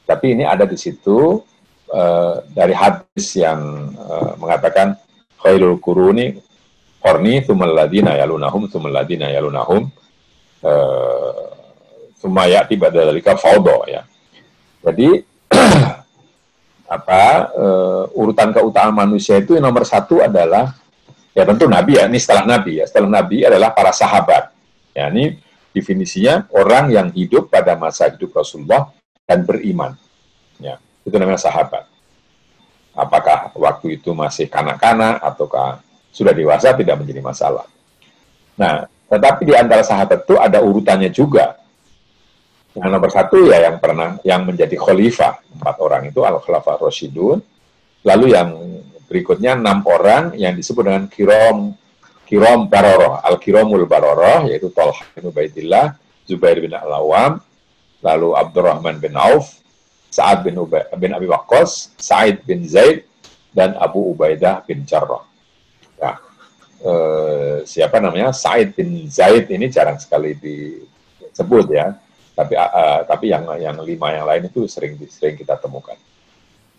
Tapi ini ada di situ dari hadis yang mengatakan khairul quruni qarni tsummal ladzina yalunahum tsummal ladzina yalunahum tsumma ya'ti ba'da dzalika fawdha ya. Jadi urutan keutamaan manusia itu yang nomor 1 adalah ya tentu Nabi ya, ini setelah Nabi ya. Setelah Nabi adalah para sahabat. Ya, ini definisinya orang yang hidup pada masa hidup Rasulullah dan beriman. Ya, itu namanya sahabat. Apakah waktu itu masih kanak-kanak ataukah sudah dewasa tidak menjadi masalah. Nah, tetapi di antara sahabat itu ada urutannya juga. Yang nomor 1 ya yang menjadi khalifah, 4 orang itu al-khulafah rasyidun. Lalu yang berikutnya 6 orang yang disebut dengan kiram baroroh, al-kiramul baroroh, yaitu Thalhah bin Ubaidillah, Zubair bin Al-Awwam, lalu Abdurrahman bin Auf, Sa'ad bin Abi Waqqas, Sa'id bin Zaid, dan Abu Ubaidah bin Jarrah. Nah, siapa namanya? Sa'id bin Zaid ini jarang sekali disebut ya, tapi yang 5 yang lain itu sering kita temukan.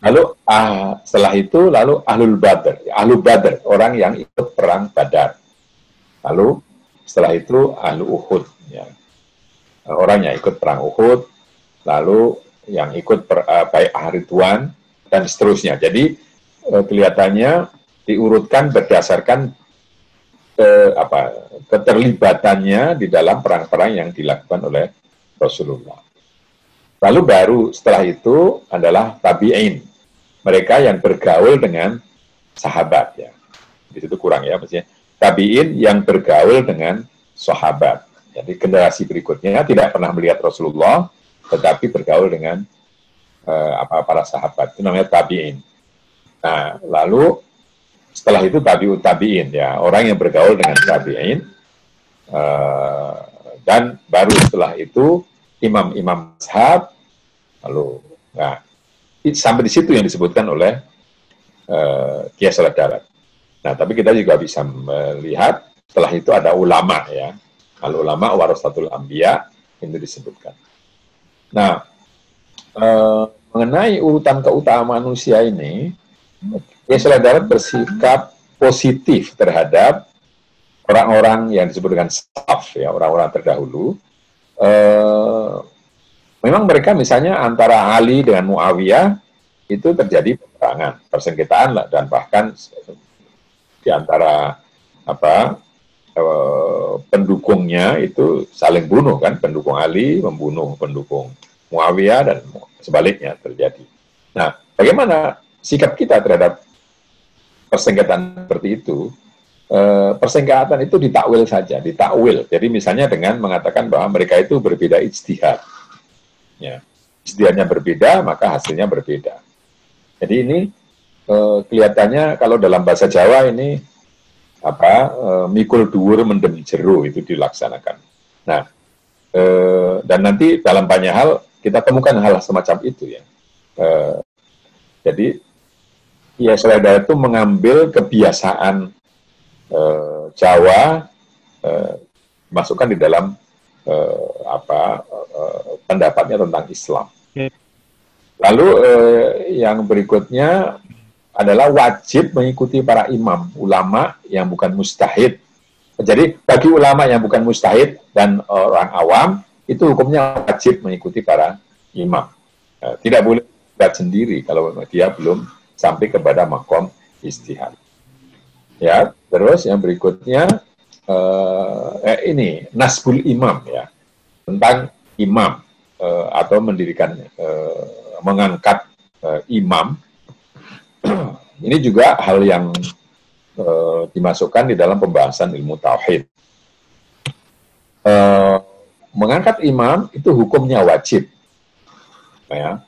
Lalu setelah itu lalu Ahlul Badr, orang yang ikut perang Badar. Lalu setelah itu Ahlu Uhud, ya. Orang yang ikut perang Uhud, lalu yang ikut Bai'ah Ridwan dan seterusnya. Jadi kelihatannya diurutkan berdasarkan keterlibatannya di dalam perang-perang yang dilakukan oleh Rasulullah. Lalu baru setelah itu adalah tabi'in, mereka yang bergaul dengan sahabat ya. Di situ kurang ya, maksudnya tabi'in yang bergaul dengan sahabat. Jadi generasi berikutnya tidak pernah melihat Rasulullah, tetapi bergaul dengan para sahabat. Itu namanya tabi'in. Nah, lalu setelah itu tabi'ut tabi'in ya, orang yang bergaul dengan tabi'in, dan baru setelah itu imam-imam mazhab. Lalu, nah, sampai di situ yang disebutkan oleh Kiai Salat Darat. Nah, tapi kita juga bisa melihat setelah itu ada ulama ya. Al ulama warasatul anbiya, itu disebutkan. Nah, mengenai urutan keutamaan manusia ini, Yesus Darat bersikap positif terhadap orang-orang yang disebut dengan salaf, ya, orang-orang terdahulu. Memang mereka misalnya antara Ali dengan Muawiyah itu terjadi peperangan, persengketaan lah, dan bahkan di antara pendukungnya itu saling bunuh kan, pendukung Ali membunuh pendukung Muawiyah dan sebaliknya terjadi. Nah, bagaimana sikap kita terhadap persengketaan seperti itu? Persengketaan itu ditakwil saja, ditakwil. Jadi misalnya dengan mengatakan bahwa mereka itu berbeda ijtihad. Ya. Ijtihadnya berbeda, maka hasilnya berbeda. Jadi ini kelihatannya kalau dalam bahasa Jawa ini mikul dhuwur mendem jero itu dilaksanakan. Nah, dan nanti dalam banyak hal kita temukan hal semacam itu ya. Jadi ya Darat itu mengambil kebiasaan Jawa, masukkan di dalam pendapatnya tentang Islam. Lalu yang berikutnya adalah wajib mengikuti para imam, ulama yang bukan mustahid. Jadi bagi ulama yang bukan mustahid dan orang awam, itu hukumnya wajib mengikuti para imam. Tidak boleh buat sendiri kalau dia belum sampai kepada makom ijtihad. Ya, terus yang berikutnya ini nasbul imam ya, tentang imam atau mendirikan mengangkat imam. Ini juga hal yang dimasukkan di dalam pembahasan ilmu tauhid. Mengangkat imam itu hukumnya wajib, ya,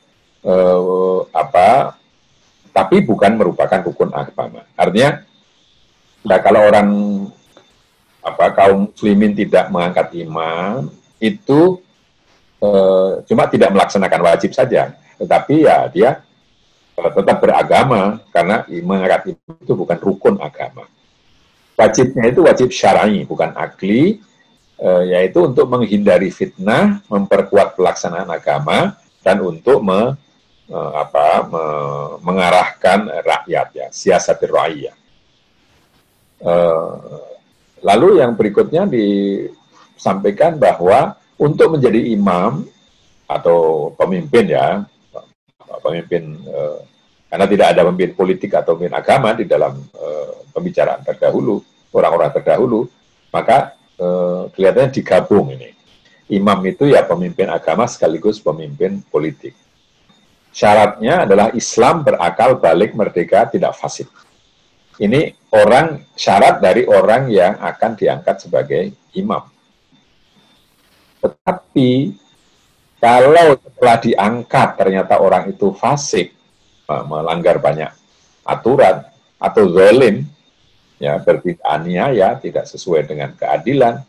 tapi bukan merupakan rukun agama. Artinya, nah kalau orang kaum muslimin tidak mengangkat imam itu cuma tidak melaksanakan wajib saja, tetapi ya dia tetap beragama karena mengangkat imam itu bukan rukun agama. Wajibnya itu wajib syar'i, bukan akli, yaitu untuk menghindari fitnah, memperkuat pelaksanaan agama, dan untuk mengarahkan rakyat ya, siasatir ra'iyah. Lalu yang berikutnya disampaikan bahwa untuk menjadi imam atau pemimpin ya, pemimpin karena tidak ada pemimpin politik atau pemimpin agama di dalam pembicaraan terdahulu, orang-orang terdahulu, maka kelihatannya digabung ini. Imam itu ya pemimpin agama sekaligus pemimpin politik. Syaratnya adalah Islam berakal balik, merdeka, tidak fasik. Ini syarat dari orang yang akan diangkat sebagai imam. Tetapi kalau setelah diangkat ternyata orang itu fasik, melanggar banyak aturan atau zalim, ya aniaya, tidak sesuai dengan keadilan,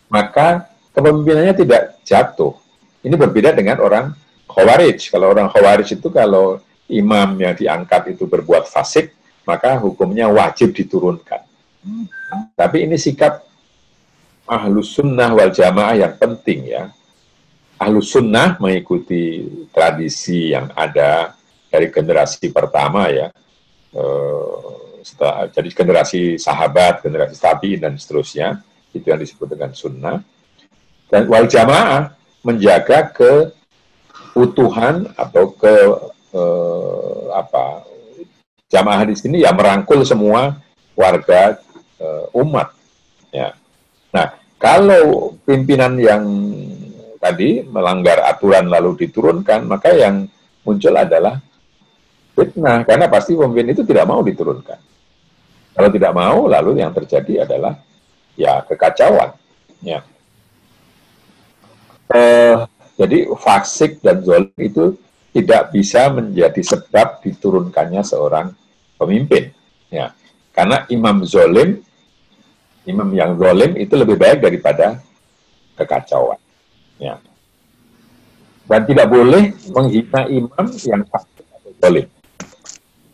maka kepemimpinannya tidak jatuh. Ini berbeda dengan orang Khawarij. Kalau orang Khawarij itu kalau imam yang diangkat itu berbuat fasik, maka hukumnya wajib diturunkan. Tapi ini sikap Ahlus Sunnah wal Jamaah yang penting ya. Ahlus Sunnah mengikuti tradisi yang ada dari generasi pertama ya. Jadi generasi sahabat, generasi tabi'in dan seterusnya, itu yang disebut dengan sunnah. Dan wal Jamaah menjaga keutuhan atau jamaah di sini ya merangkul semua warga umat. Ya. Nah, kalau pimpinan yang tadi melanggar aturan lalu diturunkan, maka yang muncul adalah fitnah, karena pasti pemimpin itu tidak mau diturunkan. Kalau tidak mau, lalu yang terjadi adalah ya kekacauan. Ya. Jadi fasik dan zalim itu tidak bisa menjadi sebab diturunkannya seorang pemimpin. Ya. Karena imam yang zalim itu lebih baik daripada kekacauan. Ya. Dan tidak boleh menghina imam yang fasik atau zalim.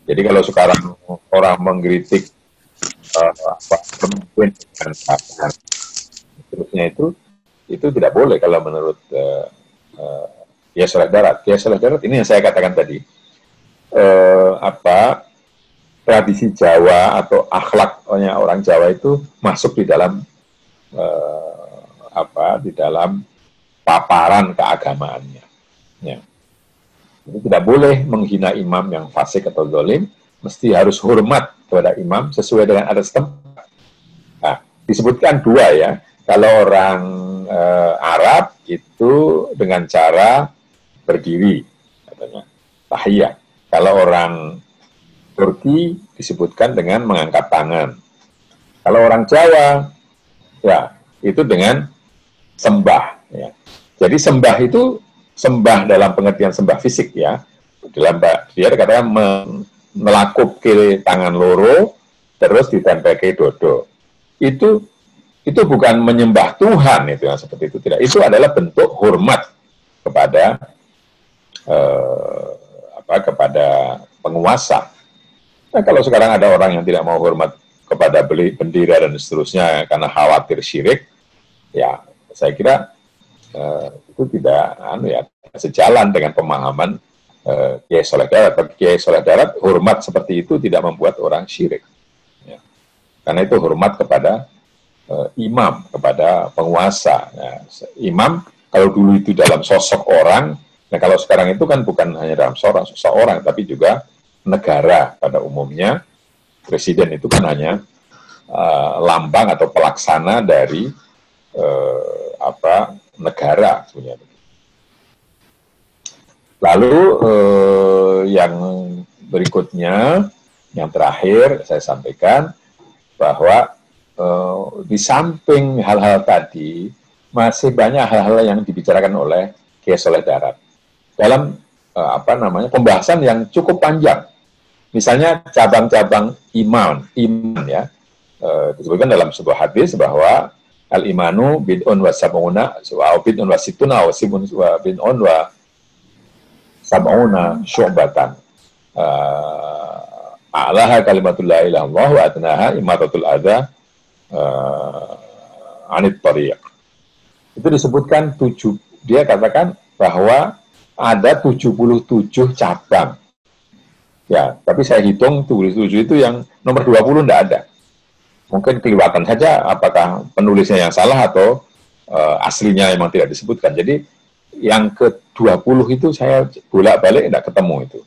Jadi kalau sekarang orang mengkritik pemimpin dan seterusnya itu tidak boleh kalau menurut Kiai Soleh Darat. Kiai Soleh Darat ini yang saya katakan tadi, tradisi Jawa atau akhlaknya orang Jawa itu masuk di dalam di dalam paparan keagamaannya. Ya. Jadi tidak boleh menghina imam yang fasik atau zalim, mesti harus hormat kepada imam sesuai dengan adat setempat. Nah, disebutkan dua ya. Kalau orang Arab itu dengan cara berdiri, katanya tahiyat. Kalau orang Turki disebutkan dengan mengangkat tangan. Kalau orang Jawa, ya itu dengan sembah. Ya. Jadi sembah itu sembah dalam pengertian sembah fisik ya. Dalam dia katakan melakup kiri tangan loro, terus ditempel ke dodo. Itu bukan menyembah Tuhan itu yang seperti itu tidak. Itu adalah bentuk hormat kepada kepada penguasa. Nah, kalau sekarang ada orang yang tidak mau hormat kepada bendera dan seterusnya karena khawatir syirik, ya saya kira itu tidak sejalan dengan pemahaman Kiai Soleh Darat. Bagi Kiai Soleh Darat, hormat seperti itu tidak membuat orang syirik. Ya. Karena itu hormat kepada imam, kepada penguasa. Ya. Imam, kalau dulu itu dalam sosok orang, nah kalau sekarang itu kan bukan hanya dalam sosok orang, tapi juga negara pada umumnya. Presiden itu kan hanya lambang atau pelaksana dari negara punya. Lalu yang berikutnya, yang terakhir saya sampaikan bahwa di samping hal-hal tadi masih banyak hal-hal yang dibicarakan oleh Kiai Soleh Darat dalam pembahasan yang cukup panjang. Misalnya cabang-cabang iman ya, disebutkan dalam sebuah hadis bahwa al-imanu bid'un wa sab'una wa bid'un wa situna wa bid'un wa sab'una syu'batan. A'laha kalimatul la ilaha illallah wa adnaha imatatul adza anit tariq. Itu disebutkan dia katakan bahwa ada 77 cabang. Ya, tapi saya hitung 77 itu yang nomor 20 tidak ada. Mungkin kelewatan saja apakah penulisnya yang salah atau aslinya memang tidak disebutkan. Jadi yang ke-20 itu saya bolak-balik tidak ketemu itu.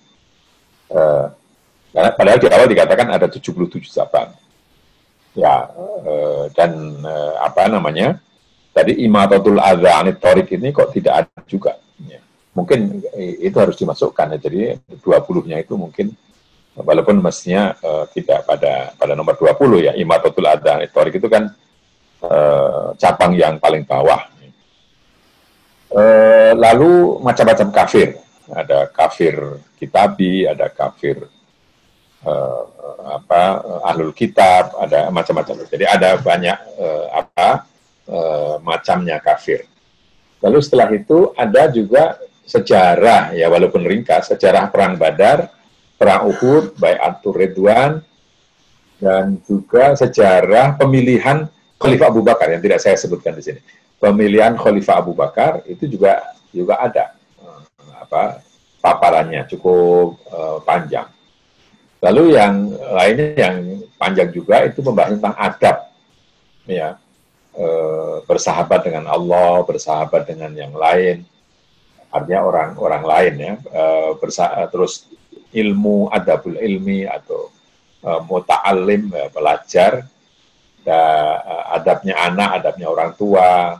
Padahal di awal dikatakan ada 77 cabang. Ya, dan tadi imatatul adza anit thoriq ini kok tidak ada juga. Ya. Mungkin itu harus dimasukkan ya. Jadi 20-nya itu mungkin walaupun mestinya tidak pada nomor 20 ya. Imatatul adza anit thoriq itu kan cabang yang paling bawah. Lalu macam-macam kafir. Ada kafir kitabi, ada kafir ahlul kitab, ada macam-macam. Jadi ada banyak macamnya kafir. Lalu setelah itu ada juga sejarah ya, walaupun ringkas, sejarah perang Badar, perang Uhud, Bai'atur Ridwan, dan juga sejarah pemilihan Khalifah Abu Bakar yang tidak saya sebutkan di sini. Pemilihan Khalifah Abu Bakar itu juga ada paparannya cukup panjang. Lalu yang lainnya yang panjang juga itu membahas tentang adab, ya, bersahabat dengan Allah, bersahabat dengan yang lain, artinya orang lain ya, terus ilmu adabul ilmi atau muta'allim, belajar, adabnya anak, adabnya orang tua,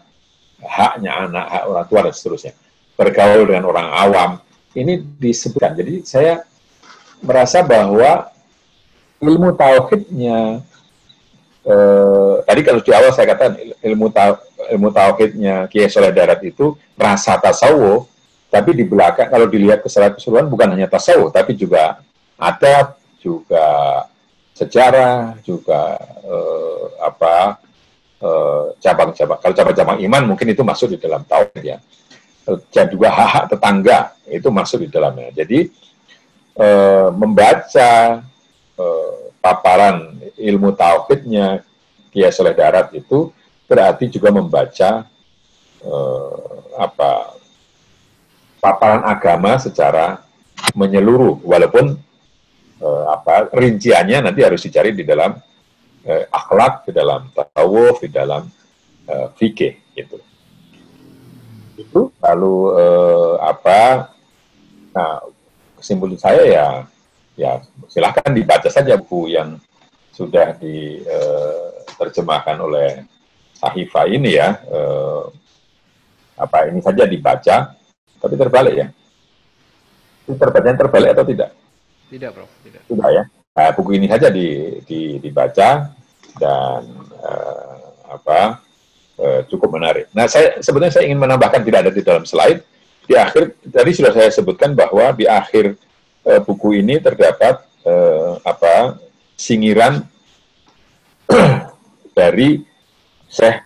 haknya anak, hak orang tua dan seterusnya, bergaul dengan orang awam, ini disebutkan. Jadi saya merasa bahwa ilmu tauhidnya tadi kalau di awal saya katakan ilmu tauhidnya Kiai Soleh Darat itu rasa tasawuf, tapi di belakang kalau dilihat secara keseluruhan bukan hanya tasawuf, tapi juga adab, juga sejarah, juga cabang-cabang. Kalau cabang-cabang iman mungkin itu masuk di dalam tauhid ya. Dan juga hak-hak tetangga itu masuk di dalamnya. Jadi membaca paparan ilmu tauhidnya Kiai Soleh Darat itu berarti juga membaca paparan agama secara menyeluruh, walaupun rinciannya nanti harus dicari di dalam akhlak, di dalam tasawuf, di dalam fikih gitu. Itu lalu nah kesimpulan saya ya silahkan dibaca saja buku yang sudah diterjemahkan oleh Sahifa ini ya, ini saja dibaca, tapi terbalik ya. Itu terbalik atau tidak? Tidak, Prof. Tidak. Tidak ya. Nah, buku ini saja dibaca dan cukup menarik. Nah, sebenarnya saya ingin menambahkan, tidak ada di dalam slide. Di akhir tadi sudah saya sebutkan bahwa di akhir buku ini terdapat singiran dari Syekh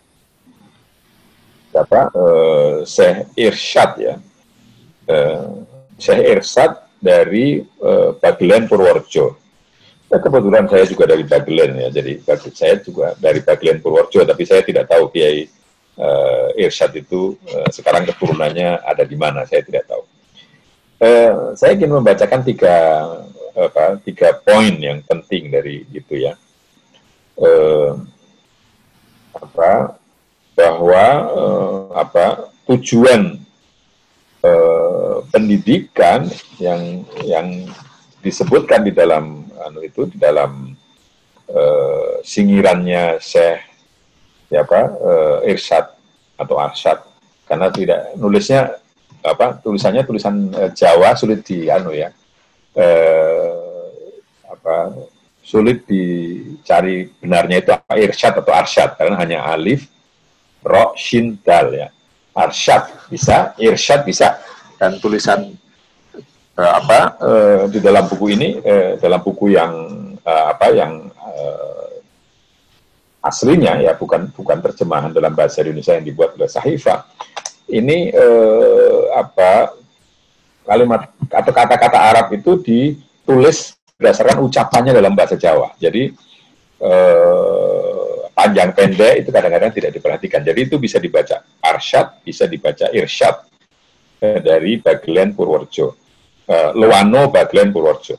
Irsyad ya. Syekh Irsyad dari Bagelen Purworejo. Nah, kebetulan saya juga dari Bagelen ya, jadi saya juga dari Bagelen Purworejo, tapi saya tidak tahu Kiai Irsyad itu sekarang keturunannya ada di mana, saya tidak tahu. Saya ingin membacakan tiga poin yang penting dari itu ya. Bahwa tujuan pendidikan yang disebutkan di dalam di dalam singirannya Syekh Irsyad atau Arsyad, karena tidak nulisnya tulisannya tulisan Jawa, sulit sulit dicari benarnya itu Irsyad atau Arsyad, karena hanya alif, ro, shin, dal ya. Arsyad bisa, Irsyad bisa, dan tulisan di dalam buku ini, dalam buku yang aslinya ya, bukan terjemahan dalam bahasa Indonesia yang dibuat oleh Sahifa. Ini kalimat atau kata-kata Arab itu ditulis berdasarkan ucapannya dalam bahasa Jawa. Jadi panjang pendek itu kadang-kadang tidak diperhatikan. Jadi itu bisa dibaca Arsyad, bisa dibaca Irsyad dari Bagelen Purworejo. Lewano Bagelen Purworejo.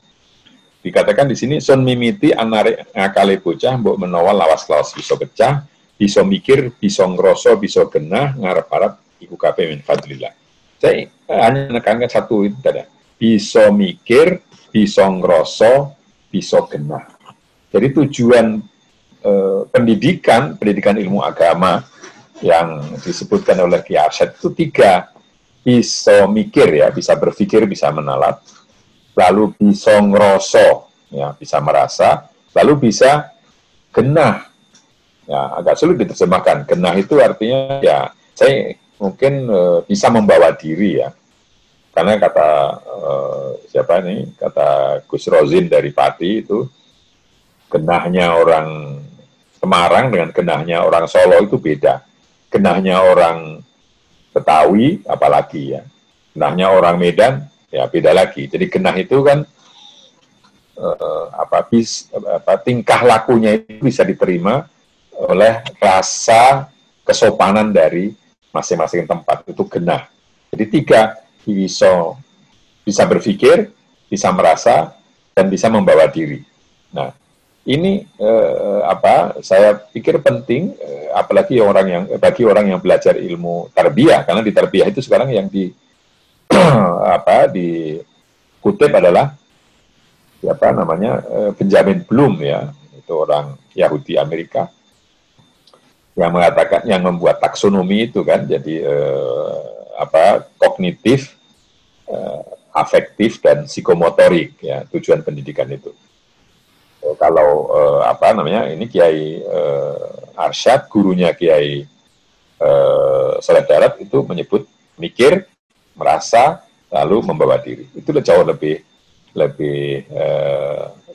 Dikatakan di sini sun mimiti anare ngakale bocah mbok menawa lawas-lawas bisa pecah, bisa mikir, bisa ngroso, bisa genah ngarep-arep iku kabeh min fadlillah. Saya hanya menekankan satu itu tadi. Bisa mikir, bisa ngroso, bisa genah. Jadi tujuan pendidikan ilmu agama yang disebutkan oleh Kiai Arsyad itu tiga. Bisa mikir ya, bisa berpikir, bisa menalat, lalu bisa ngeroso ya, bisa merasa, lalu bisa genah ya, agak sulit diterjemahkan. Genah itu artinya ya, saya mungkin bisa membawa diri ya, karena kata kata Gus Rozin dari Pati itu, genahnya orang Semarang dengan genahnya orang Solo itu beda. Genahnya orang Betawi apalagi ya, genahnya orang Medan ya beda lagi. Jadi genah itu kan tingkah lakunya itu bisa diterima oleh rasa kesopanan dari masing-masing tempat, itu genah. Jadi tiga, bisa berpikir, bisa merasa, dan bisa membawa diri. Nah, ini saya pikir penting, apalagi bagi orang yang belajar ilmu tarbiyah, karena di tarbiyah itu sekarang yang dikutip adalah Benjamin Bloom ya, itu orang Yahudi Amerika yang mengatakan, yang membuat taksonomi itu kan, jadi kognitif, afektif, dan psikomotorik ya, tujuan pendidikan itu. Kalau ini Kiai Arsyad, gurunya Kiai Saleh Darat itu menyebut mikir, merasa, lalu membawa diri. Itu jauh lebih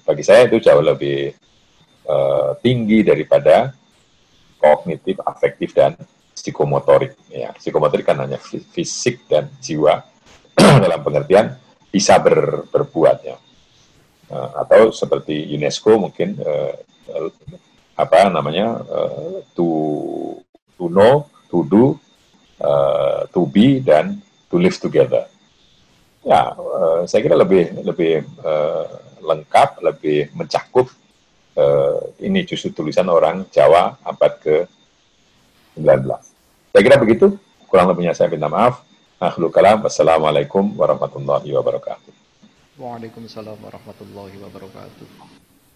bagi saya itu jauh lebih tinggi daripada kognitif, afektif, dan psikomotorik. Ya, psikomotorik kan hanya fisik dan jiwa dalam pengertian bisa berbuat ya. Atau seperti UNESCO mungkin to know, to do, to be, dan to live together. Ya, saya kira lebih lengkap, lebih mencakup. Ini justru tulisan orang Jawa abad ke-19. Saya kira begitu. Kurang lebihnya saya minta maaf. Akhirul kalam. Wassalamualaikum warahmatullahi wabarakatuh. Waalaikumsalam warahmatullahi wabarakatuh.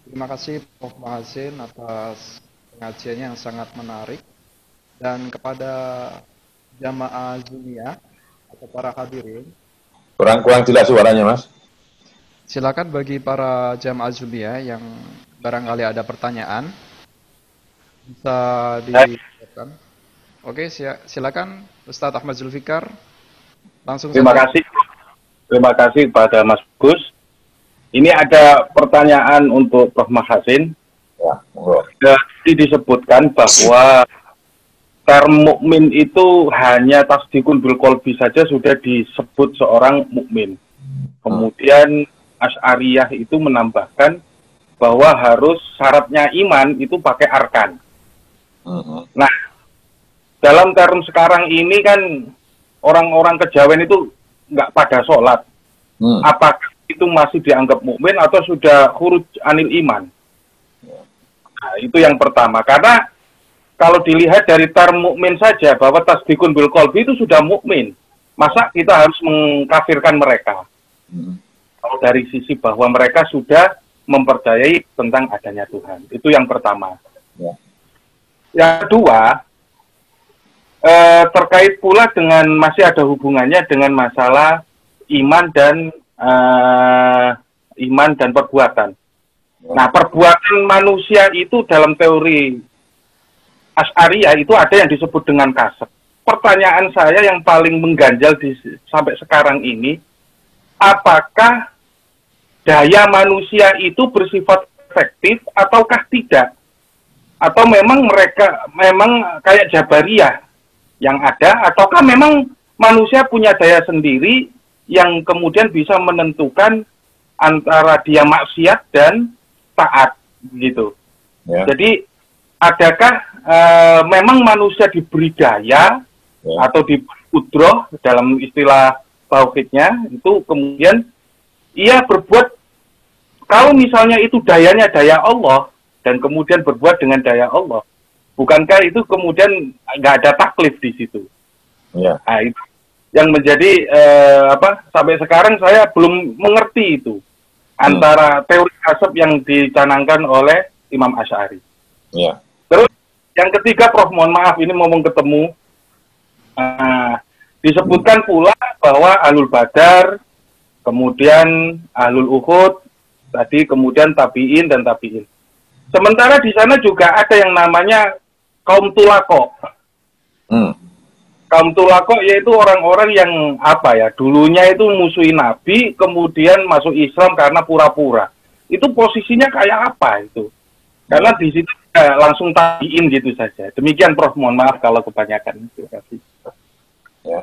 Terima kasih Prof. Mahasin atas pengajiannya yang sangat menarik. Dan kepada jamaah Zumiyah atau para hadirin, Kurang jelas suaranya, Mas. silakan bagi para jamaah Zumiyah yang barangkali ada pertanyaan bisa diucapkan. Oke, silakan Ustadz Ahmad Zulfikar. Langsung Terima saja. kasih. Terima kasih kepada Mas Gus. Ini ada pertanyaan untuk Prof. Mahasin. Ya, monggo. Jadi disebutkan bahwa term mukmin itu hanya tasdikun bil qalbi saja sudah disebut seorang mukmin. Kemudian Asy'ariyah itu menambahkan bahwa harus syaratnya iman itu pakai arkan. Nah, dalam term sekarang ini kan orang-orang kejawen itu nggak pada sholat. Apakah itu masih dianggap mukmin atau sudah khuruj anil iman? Nah, itu yang pertama. Karena kalau dilihat dari term mukmin saja bahwa tasdikun bil qalbi itu sudah mukmin. Masa kita harus mengkafirkan mereka? Kalau dari sisi bahwa mereka sudah mempercayai tentang adanya Tuhan. Itu yang pertama. Ya. Yang kedua, terkait pula dengan masih ada hubungannya dengan masalah iman dan perbuatan. Nah, perbuatan manusia itu dalam teori Asy'ariyah itu ada yang disebut dengan kasab. Pertanyaan saya yang paling mengganjal sampai sekarang ini, apakah daya manusia itu bersifat efektif ataukah tidak? Atau memang mereka kayak Jabariyah yang ada, ataukah memang manusia punya daya sendiri yang kemudian bisa menentukan antara dia maksiat dan taat gitu. Ya. Jadi adakah memang manusia diberi daya atau diberi kudroh dalam istilah tauhidnya itu kemudian ia berbuat, kalau misalnya itu dayanya daya Allah dan kemudian berbuat dengan daya Allah, bukankah itu kemudian nggak ada taklif di situ? Ya. Nah, itu yang menjadi sampai sekarang saya belum mengerti itu antara teori kasab yang dicanangkan oleh Imam Asy'ari. Ya. Terus yang ketiga, Prof, mohon maaf ini ngomong ketemu, disebutkan pula bahwa Ahlul Badar, kemudian Ahlul Uhud, tadi kemudian tabi'in dan tabi'in. Sementara di sana juga ada yang namanya kaum tulako. Kaum tulako yaitu orang-orang yang dulunya itu musuhi Nabi, kemudian masuk Islam karena pura-pura. Itu posisinya kayak apa itu? Karena di situ langsung tabiin gitu saja. Demikian Prof, mohon maaf kalau kebanyakan. Terima kasih. Ya.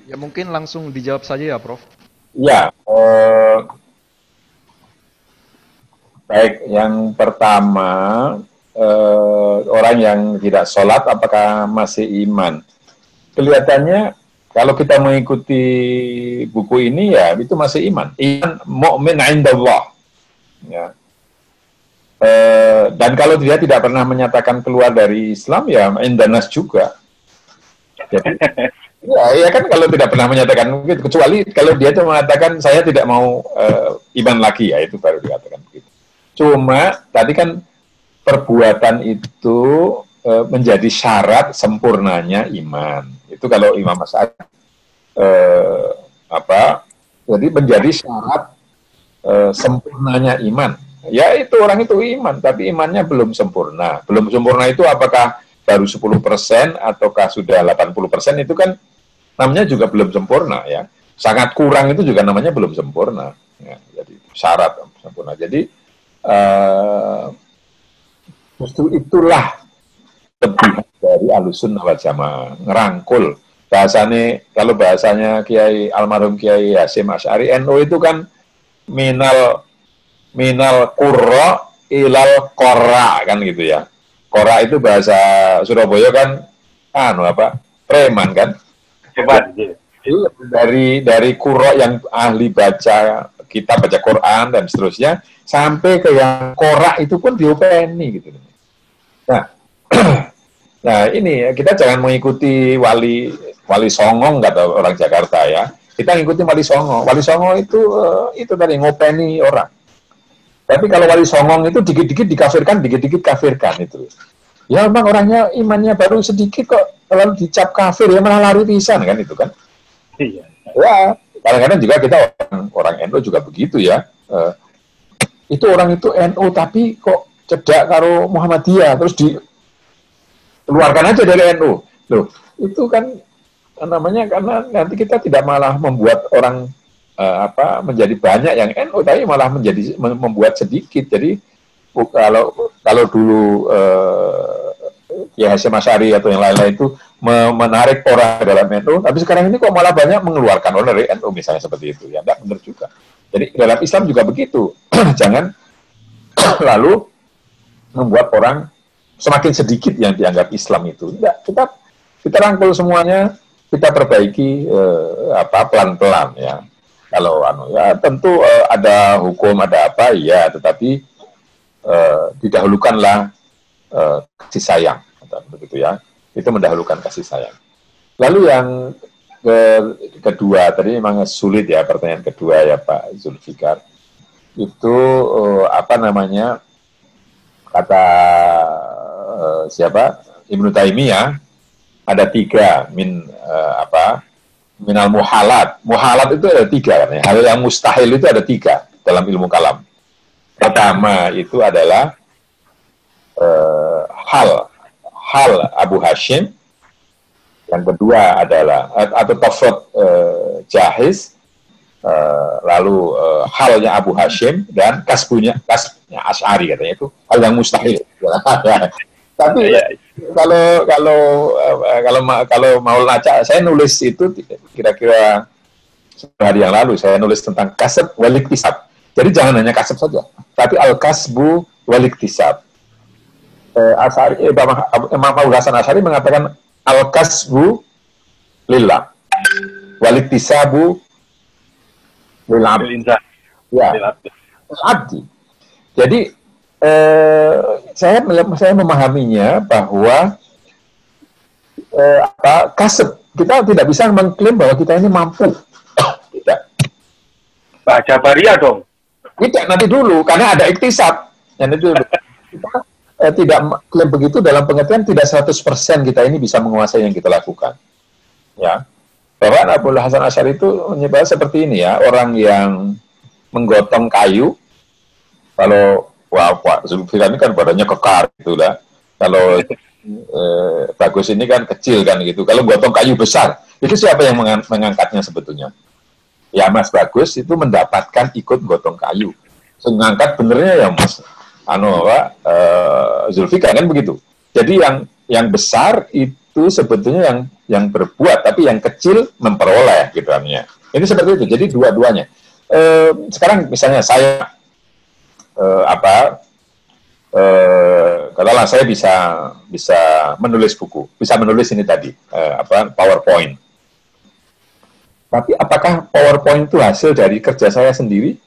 Ya mungkin langsung dijawab saja ya Prof. Ya, baik, yang pertama, orang yang tidak sholat apakah masih iman? Kelihatannya kalau kita mengikuti buku ini ya itu masih iman. Iman mu'min indallah. Ya. Dan kalau dia tidak pernah menyatakan keluar dari Islam ya indanas juga. Jadi ya kan kalau tidak pernah menyatakan, kecuali kalau dia itu mengatakan saya tidak mau iman lagi, ya itu baru dikatakan begitu. Cuma tadi kan perbuatan itu menjadi syarat sempurnanya iman. Itu kalau Imam Asy'ari jadi menjadi syarat sempurnanya iman. Ya itu orang itu iman, tapi imannya belum sempurna. Belum sempurna itu apakah baru 10% ataukah sudah 80%, itu kan namanya juga belum sempurna ya. Sangat kurang itu juga namanya belum sempurna. Ya, jadi syarat sempurna. Jadi justru itulah kelebihan dari Ahlussunnah wal Jamaah, ngerangkul. Kalau bahasanya Kiai almarhum Kiai Hasyim Asy'ari NU itu kan minal qurra ilal qora kan gitu ya. Qora itu bahasa Surabaya kan preman kan. Iya, dari kuro yang ahli baca kitab, baca Quran dan seterusnya, sampai ke yang korak itu pun diopeni gitu. Nah, nah ini kita jangan mengikuti wali songong kata orang Jakarta ya. Kita ngikuti wali songo. Wali songo itu tadi ngopeni orang. Tapi kalau wali songong itu dikit-dikit dikafirkan, dikit-dikit kafirkan itu. Ya memang orangnya imannya baru sedikit kok, kalau dicap kafir ya malah lari pisan kan itu kan. Iya. Ya, kadang-kadang juga kita orang NU juga begitu ya. Itu orang itu NU tapi kok cedak karo Muhammadiyah terus dikeluarkan aja dari NU. Loh, itu kan namanya karena nanti kita tidak malah membuat orang menjadi banyak yang NU tapi malah membuat sedikit. Jadi kalau dulu ya Hasyim Asy'ari atau yang lain-lain itu menarik orang dalam NU, tapi sekarang ini kok malah banyak mengeluarkan orang dari NU misalnya seperti itu, ya tidak benar juga. Jadi dalam Islam juga begitu, jangan lalu membuat orang semakin sedikit yang dianggap Islam itu. Tidak, kita rangkul semuanya, kita perbaiki pelan-pelan ya. Kalau ya tentu ada hukum ada apa ya, tetapi didahulukanlah kasih sayang, begitu ya. Itu mendahulukan kasih sayang. Lalu yang kedua, tadi memang sulit ya pertanyaan kedua ya Pak Zulfikar. Itu kata siapa? Ibnu Taimiyah ada 3 minal muhalat. Muhalat itu ada 3 kan ya. Hal yang mustahil itu ada 3 dalam ilmu kalam. Pertama itu adalah hal Abu Hashim, yang kedua adalah atau tafsir Jahiz, lalu halnya Abu Hashim dan kasbunya Asy'ari katanya itu hal yang mustahil. Tapi kalau mau baca, saya nulis itu kira-kira sehari yang lalu saya nulis tentang kasb wal iktisab. Jadi jangan hanya kasb saja, tapi al-kasbu wal iktisab. Imam Abu Hasan Asy'ari mengatakan al-kasbu lillah wal iktisabu lil abdi. Ya, abdi. Jadi saya memahaminya bahwa kasb, kita tidak bisa mengklaim bahwa kita ini mampu. Tidak. Pak Jabaria dong. Tidak, nanti dulu karena ada iktisab. Nanti dulu. Kita tidak klaim begitu dalam pengertian tidak 100% kita ini bisa menguasai yang kita lakukan. Ya. Bahwa Abu Hasan Asy'ari itu menyebut seperti ini ya, orang yang menggotong kayu, kalau Pak Zulfikar ini kan badannya kekar gitu lah. Kalau Bagus ini kan kecil kan gitu. Kalau gotong kayu besar, itu siapa yang mengangkatnya sebetulnya? Ya Mas Bagus itu mendapatkan ikut gotong kayu. Mengangkat benernya ya Mas Zulfikar kan begitu. Jadi yang besar itu sebetulnya yang berbuat, tapi yang kecil memperoleh gitu namanya. Ini seperti itu. Jadi dua-duanya. Sekarang misalnya saya katakanlah saya bisa menulis buku, bisa menulis ini tadi PowerPoint. Tapi apakah PowerPoint itu hasil dari kerja saya sendiri?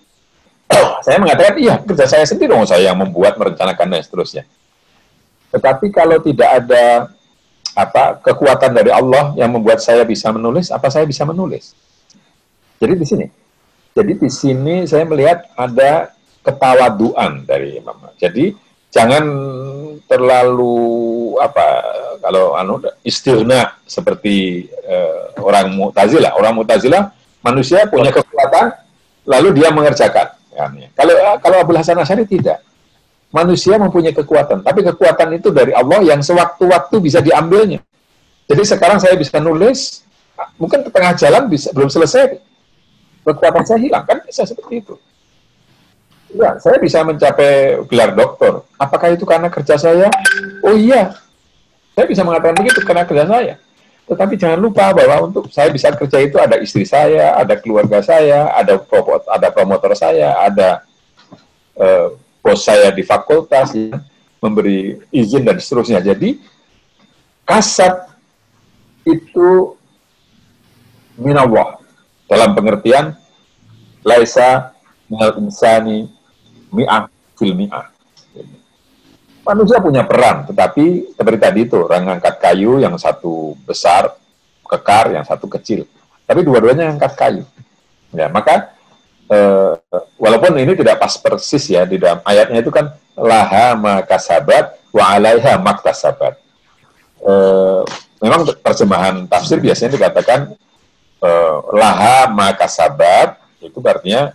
Saya mengatakan iya, kerja saya sendiri, saya yang membuat, merencanakan dan seterusnya. Tetapi kalau tidak ada kekuatan dari Allah yang membuat saya bisa menulis, apa saya bisa menulis? Jadi di sini saya melihat ada ketawaduan dari Imam. Jadi jangan terlalu kalau istirna seperti orang Mu'tazilah. Orang Mu'tazilah manusia punya kekuatan lalu dia mengerjakan. Kalau Abu Hasan Asy'ari tidak. Manusia mempunyai kekuatan, tapi kekuatan itu dari Allah yang sewaktu-waktu bisa diambilnya. Jadi sekarang saya bisa nulis, mungkin ke tengah jalan belum selesai, kekuatan saya hilang, kan bisa seperti itu. Ya, saya bisa mencapai gelar doktor. Apakah itu karena kerja saya? Oh iya, saya bisa mengatakan begitu karena kerja saya. Tetapi jangan lupa bahwa untuk saya bisa kerja itu ada istri saya, ada keluarga saya, ada promotor saya, ada bos saya di fakultas yang memberi izin dan seterusnya. Jadi kasab itu minallah. Dalam pengertian laisa minal insani mi'ah fil mi'ah. Manusia punya peran, tetapi seperti tadi itu, orang angkat kayu, yang satu besar, kekar, yang satu kecil. Tapi dua-duanya angkat kayu. Ya, maka walaupun ini tidak pas persis ya, di dalam ayatnya itu kan laha makasabat wa alaiha maktasabat. Memang terjemahan tafsir biasanya dikatakan laha makasabat, itu artinya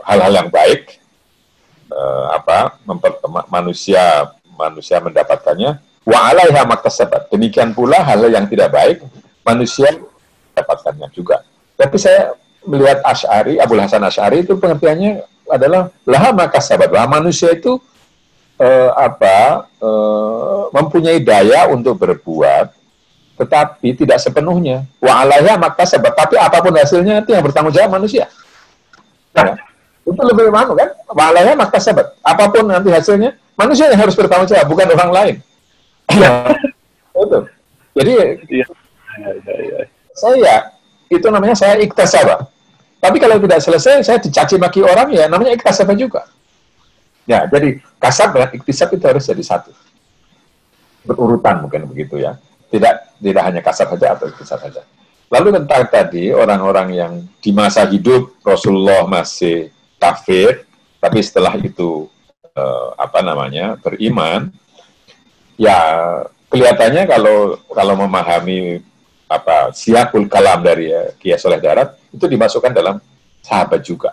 hal-hal yang baik, manusia mendapatkannya, wa alaiha maktasabat. Demikian pula hal yang tidak baik manusia mendapatkannya juga. Tapi saya melihat Asy'ari, Abul Hasan Asy'ari itu pengertiannya adalah laha maktasabat, bahwa manusia itu mempunyai daya untuk berbuat, tetapi tidak sepenuhnya. Wa alaiha maktasabat, tapi apapun hasilnya itu yang bertanggung jawab manusia. Ya. Itu lebih mana kan? Walaya maktasabat. Apapun nanti hasilnya, manusia yang harus bertanggung jawab, bukan orang lain. Itu. Jadi saya itu namanya saya iktasaba. Tapi kalau tidak selesai, saya dicaci maki orang, ya namanya iktasaba juga. Ya, jadi kasab dan iktisab itu harus jadi satu. Berurutan mungkin begitu ya. Tidak hanya kasab saja atau iktisab saja. Lalu tentang tadi orang-orang yang di masa hidup Rasulullah masih kafir, tapi setelah itu beriman, ya kelihatannya kalau memahami siakul kalam dari Kiai Soleh Darat itu dimasukkan dalam sahabat juga.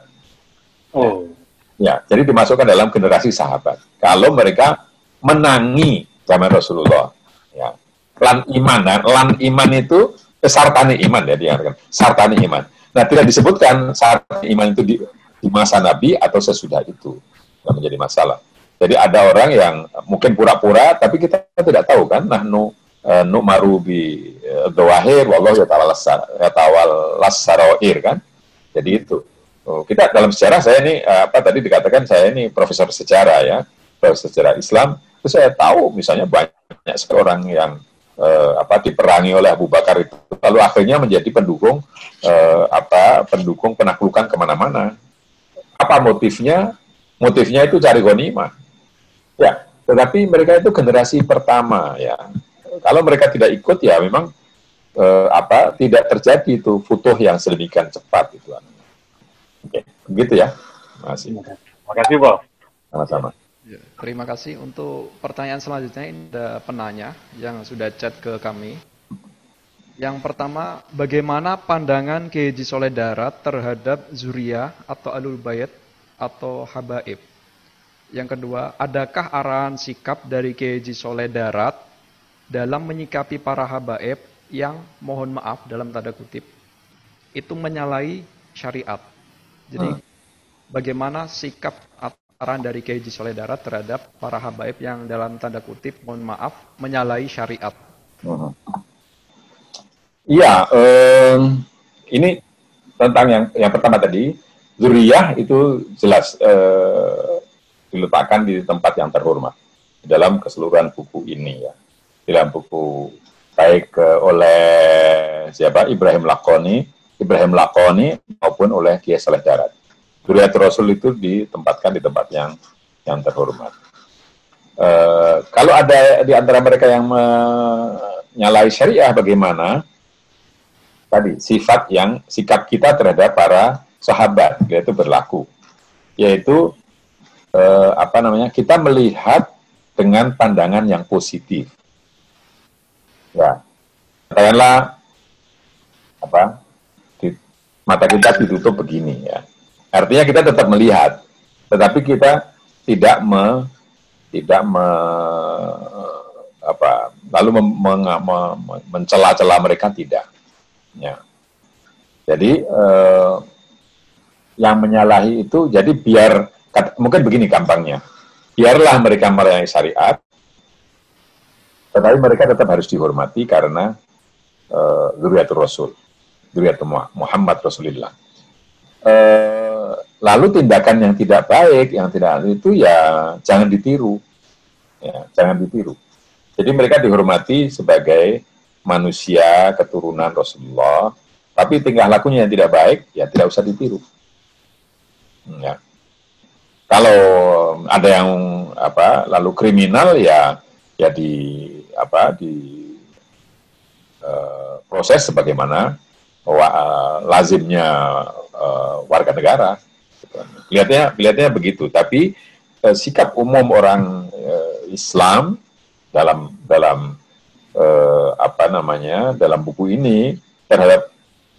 Oh, ya, jadi dimasukkan dalam generasi sahabat. Kalau mereka menangi zaman Rasulullah, ya, lan iman itu sartani iman ya diartikan sartani iman. Nah, tidak disebutkan sartani iman itu di masa Nabi atau sesudah itu, nggak menjadi masalah. Jadi ada orang yang mungkin pura-pura, tapi kita tidak tahu kan, nu'maru bi dhawahir wallahu yatawallas sarair kan. Jadi itu. Kita dalam sejarah, saya ini tadi dikatakan saya ini profesor sejarah ya, profesor sejarah Islam. Terus saya tahu misalnya banyak seorang yang diperangi oleh Abu Bakar itu, lalu akhirnya menjadi pendukung penaklukan kemana-mana. Apa motifnya? Motifnya itu cari ghanimah. Ya, tetapi mereka itu generasi pertama ya. Kalau mereka tidak ikut ya memang tidak terjadi itu futuh yang sedemikian cepat itu. Oke, begitu ya. Terima kasih, Pak. Sama-sama. Ya, terima kasih. Untuk pertanyaan selanjutnya, ini ada penanya yang sudah chat ke kami. Yang pertama, bagaimana pandangan Kiai Haji Soleh Darat terhadap zuriyah atau alul bait atau habaib? Yang kedua, adakah arahan sikap dari Kiai Haji Soleh Darat dalam menyikapi para habaib yang mohon maaf dalam tanda kutip itu menyalahi syariat? Jadi bagaimana sikap arahan dari Kiai Haji Soleh Darat terhadap para habaib yang dalam tanda kutip mohon maaf menyalahi syariat? Iya, ini tentang yang pertama tadi, zuriyah itu jelas diletakkan di tempat yang terhormat dalam keseluruhan buku ini ya. Dalam buku baik oleh Ibrahim Lakoni maupun oleh Kiai Soleh Darat. Zuriyatul Rasul itu ditempatkan di tempat yang terhormat. Kalau ada di antara mereka yang menyalahi syariah, bagaimana? Tadi sikap kita terhadap para sahabat yaitu berlaku, yaitu kita melihat dengan pandangan yang positif. Ya, katakanlah mata kita ditutup begini ya. Artinya kita tetap melihat, tetapi kita tidak mencela-cela mereka, tidak. Ya. Jadi yang menyalahi itu, jadi mungkin begini gampangnya, biarlah mereka melayani syariat, tetapi mereka tetap harus dihormati karena zuriyatul Rasul, zuriyatul Muhammad Rasulullah. Lalu tindakan yang tidak baik, yang tidak itu ya jangan ditiru, ya jangan ditiru. Jadi mereka dihormati sebagai manusia keturunan Rasulullah, Tapi tingkah lakunya yang tidak baik, ya tidak usah ditiru. Ya. Kalau ada yang lalu kriminal, ya di proses sebagaimana lazimnya warga negara. Kelihatannya begitu. Tapi sikap umum orang Islam dalam dalam buku ini terhadap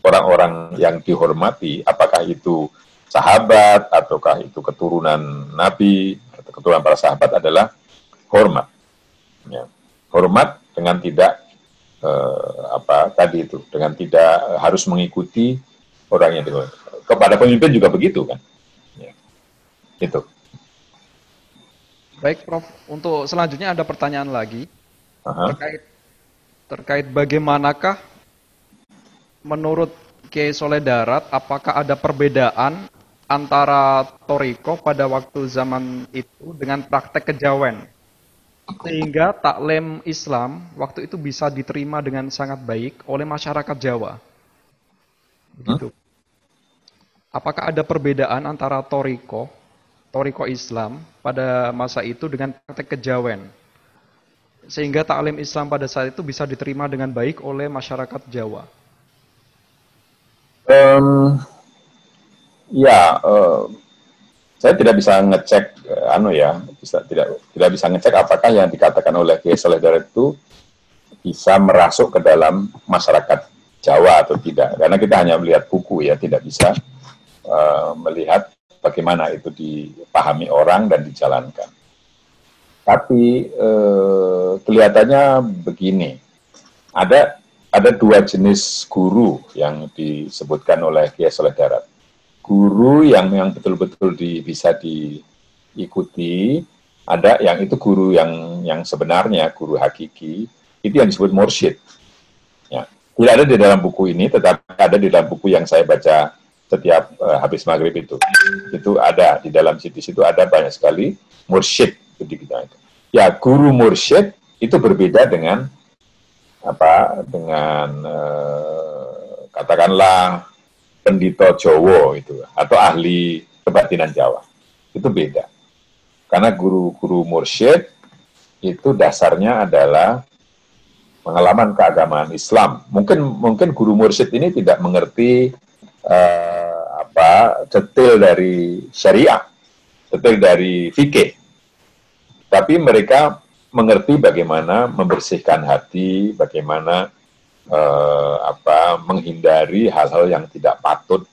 orang-orang yang dihormati, apakah itu sahabat ataukah itu keturunan Nabi atau keturunan para sahabat, adalah hormat. Ya. Hormat dengan tidak dengan tidak harus mengikuti orang yang dihormati. Kepada pemimpin juga begitu kan. Ya. Itu. Baik, Prof. Untuk selanjutnya ada pertanyaan lagi. Aha. Terkait bagaimanakah menurut Kiai Soleh Darat, apakah ada perbedaan antara Toriko pada waktu zaman itu dengan praktek kejawen, sehingga taklim Islam waktu itu bisa diterima dengan sangat baik oleh masyarakat Jawa? Begitu. Apakah ada perbedaan antara Toriko Islam pada masa itu dengan praktek kejawen, sehingga taklim Islam pada saat itu bisa diterima dengan baik oleh masyarakat Jawa? Saya tidak bisa ngecek, tidak bisa ngecek apakah yang dikatakan oleh Kiai Soleh Darat itu bisa merasuk ke dalam masyarakat Jawa atau tidak, karena kita hanya melihat buku, ya tidak bisa melihat bagaimana itu dipahami orang dan dijalankan. Tapi kelihatannya begini, ada dua jenis guru yang disebutkan oleh Kiai Soleh Darat. Guru yang betul-betul bisa diikuti, ada yang itu guru yang sebenarnya, guru hakiki, itu yang disebut mursyid. Ya. Tidak ada di dalam buku ini, tetapi ada di dalam buku yang saya baca setiap habis maghrib itu. Itu ada di dalam situ ada banyak sekali mursyid. Ya, guru mursyid itu berbeda dengan katakanlah pendito Jowo itu, atau ahli kebatinan Jawa. Itu beda. Karena guru-guru mursyid itu dasarnya adalah pengalaman keagamaan Islam. Mungkin guru mursyid ini tidak mengerti detail dari syariah, detail dari fikih. Tapi mereka mengerti bagaimana membersihkan hati, bagaimana menghindari hal-hal yang tidak patut,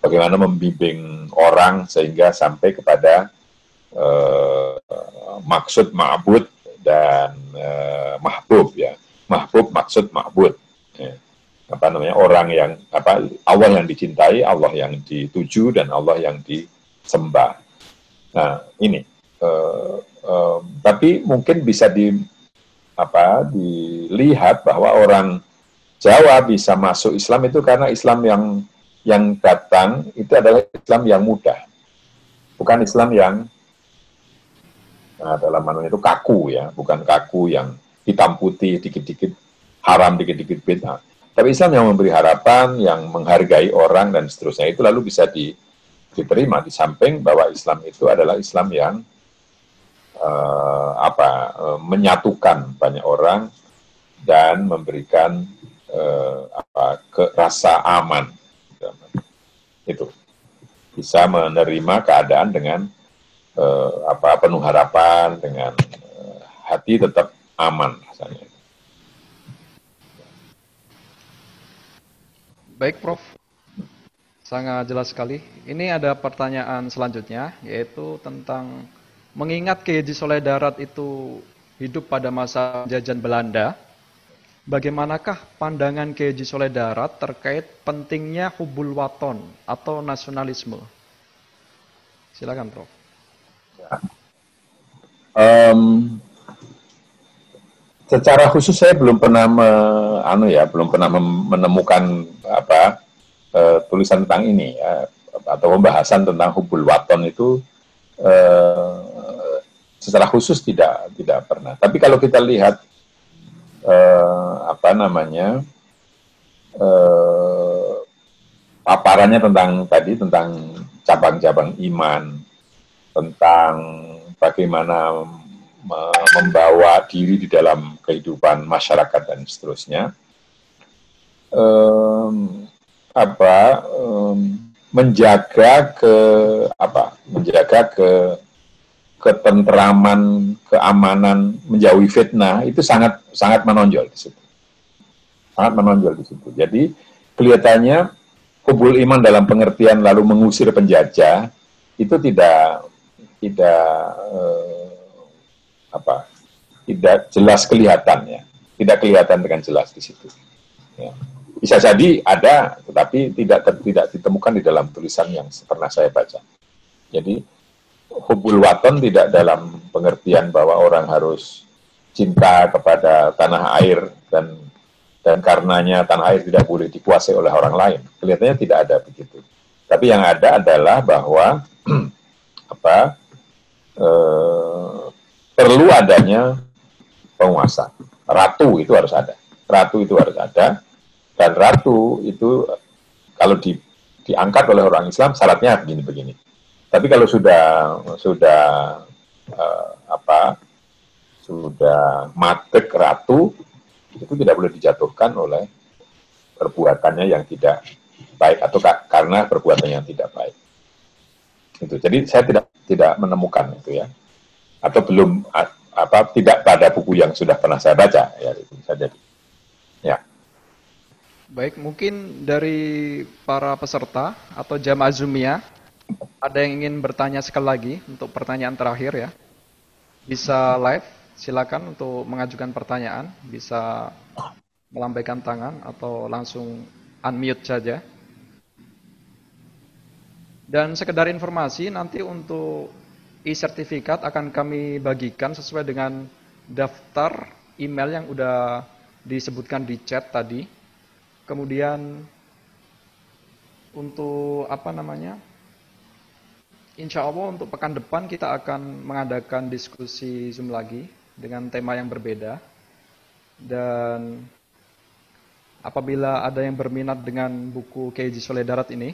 bagaimana membimbing orang sehingga sampai kepada maksud ma'bud dan mahbub, ya. Mahbub, maksud, ma'bud. Ya. Orang yang Allah yang dicintai, Allah yang dituju, dan Allah yang disembah. Nah, ini tapi mungkin bisa dilihat bahwa orang Jawa bisa masuk Islam itu karena Islam yang datang itu adalah Islam yang mudah, bukan Islam yang dalam makna itu kaku, ya, bukan kaku yang hitam putih, dikit-dikit haram, dikit-dikit bid'ah. Tapi Islam yang memberi harapan, yang menghargai orang dan seterusnya, itu lalu bisa diterima, di samping bahwa Islam itu adalah Islam yang menyatukan banyak orang dan memberikan rasa aman. Itu bisa menerima keadaan dengan penuh harapan, dengan hati tetap aman rasanya. Baik, Prof. Sangat jelas sekali. Ini ada pertanyaan selanjutnya, yaitu tentang mengingat Kiai Haji Soleh Darat itu hidup pada masa penjajahan Belanda, bagaimanakah pandangan Kiai Haji Soleh Darat terkait pentingnya hubul waton atau nasionalisme? Silakan, Prof. Secara khusus saya belum pernah menemukan tulisan tentang ini, atau pembahasan tentang hubul waton itu secara khusus tidak pernah. Tapi kalau kita lihat paparannya tentang cabang-cabang iman, tentang bagaimana membawa diri di dalam kehidupan masyarakat dan seterusnya. Menjaga ketentraman, keamanan, menjauhi fitnah itu sangat sangat menonjol di situ. Sangat menonjol di situ. Jadi kelihatannya hubul iman dalam pengertian lalu mengusir penjajah itu tidak jelas kelihatan ya. Tidak kelihatan dengan jelas di situ. Ya. Bisa jadi ada, tetapi tidak ditemukan di dalam tulisan yang pernah saya baca. Jadi hubul waton tidak dalam pengertian bahwa orang harus cinta kepada tanah air dan karenanya tanah air tidak boleh dikuasai oleh orang lain. Kelihatannya tidak ada begitu. Tapi yang ada adalah bahwa perlu adanya penguasa. Ratu itu harus ada. Ratu itu harus ada. Dan ratu itu kalau diangkat oleh orang Islam syaratnya begini-begini. Tapi kalau sudah matek ratu itu tidak boleh dijatuhkan oleh perbuatannya yang tidak baik atau karena perbuatannya yang tidak baik. Itu. Jadi saya tidak menemukan itu ya. Atau belum tidak pada buku yang sudah pernah saya baca ya itu saja. Ya. Baik, mungkin dari para peserta atau jamaah Zoomia ada yang ingin bertanya sekali lagi untuk pertanyaan terakhir ya. Bisa live, silakan untuk mengajukan pertanyaan, bisa melambaikan tangan atau langsung unmute saja. Dan sekedar informasi, nanti untuk e-sertifikat akan kami bagikan sesuai dengan daftar email yang udah disebutkan di chat tadi. Kemudian untuk insya Allah untuk pekan depan kita akan mengadakan diskusi Zoom lagi dengan tema yang berbeda. Dan apabila ada yang berminat dengan buku Kiai Haji Sholeh Darat ini,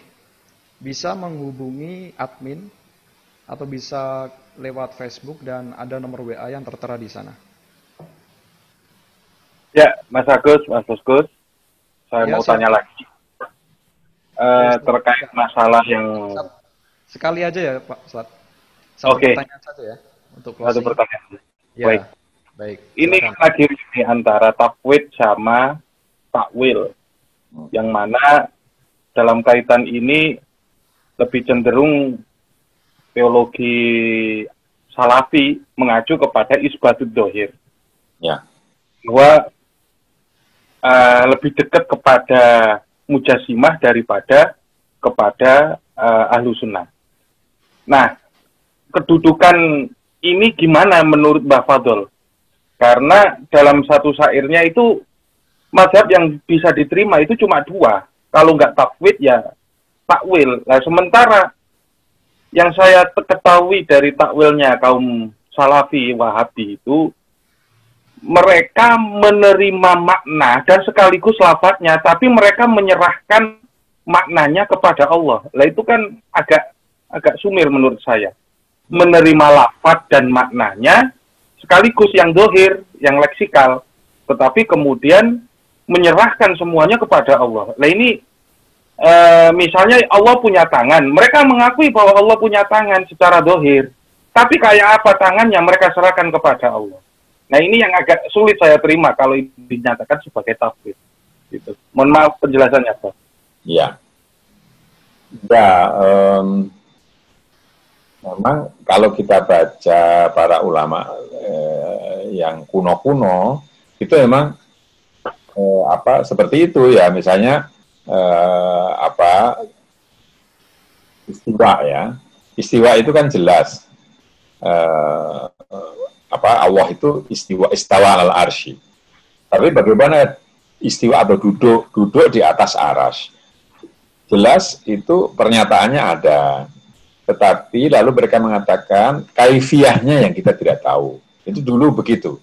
bisa menghubungi admin atau bisa lewat Facebook dan ada nomor WA yang tertera di sana. Ya, Mas Agus, Mas Boskus, saya mau tanya lagi terkait masalah yang sekali aja ya Pak Ustadz. Satu pertanyaan saja ya untuk closing. Satu pertanyaan. Ya, baik. Ini lagi di antara tafwid sama takwil, yang mana dalam kaitan ini lebih cenderung teologi salafi mengacu kepada isbatud dohir. Ya. Bahwa lebih dekat kepada mujasimah daripada kepada ahlu sunnah. Nah, kedudukan ini gimana menurut Mbah Fadol? Karena dalam satu syairnya itu mazhab yang bisa diterima itu cuma dua. Kalau nggak tafwid ya takwil. Nah, sementara yang saya ketahui dari takwilnya kaum salafi wahabi itu mereka menerima makna dan sekaligus lafadznya, tapi mereka menyerahkan maknanya kepada Allah. Lah itu kan agak sumir menurut saya. Menerima lafadz dan maknanya sekaligus yang dohir, yang leksikal, tetapi kemudian menyerahkan semuanya kepada Allah. Lah ini misalnya Allah punya tangan, mereka mengakui bahwa Allah punya tangan secara dohir, tapi kayak apa tangannya mereka serahkan kepada Allah. Nah ini yang agak sulit saya terima kalau dinyatakan sebagai tafwid. Gitu. Mohon maaf penjelasannya Pak. Ya. Memang kalau kita baca para ulama yang kuno-kuno itu memang seperti itu ya, misalnya istiwa ya. Istiwa itu kan jelas. Allah itu istawa al arsy. Tapi bagaimana istiwa atau duduk di atas arsy? Jelas itu pernyataannya ada. Tetapi lalu mereka mengatakan kaifiyahnya yang kita tidak tahu. Itu dulu begitu.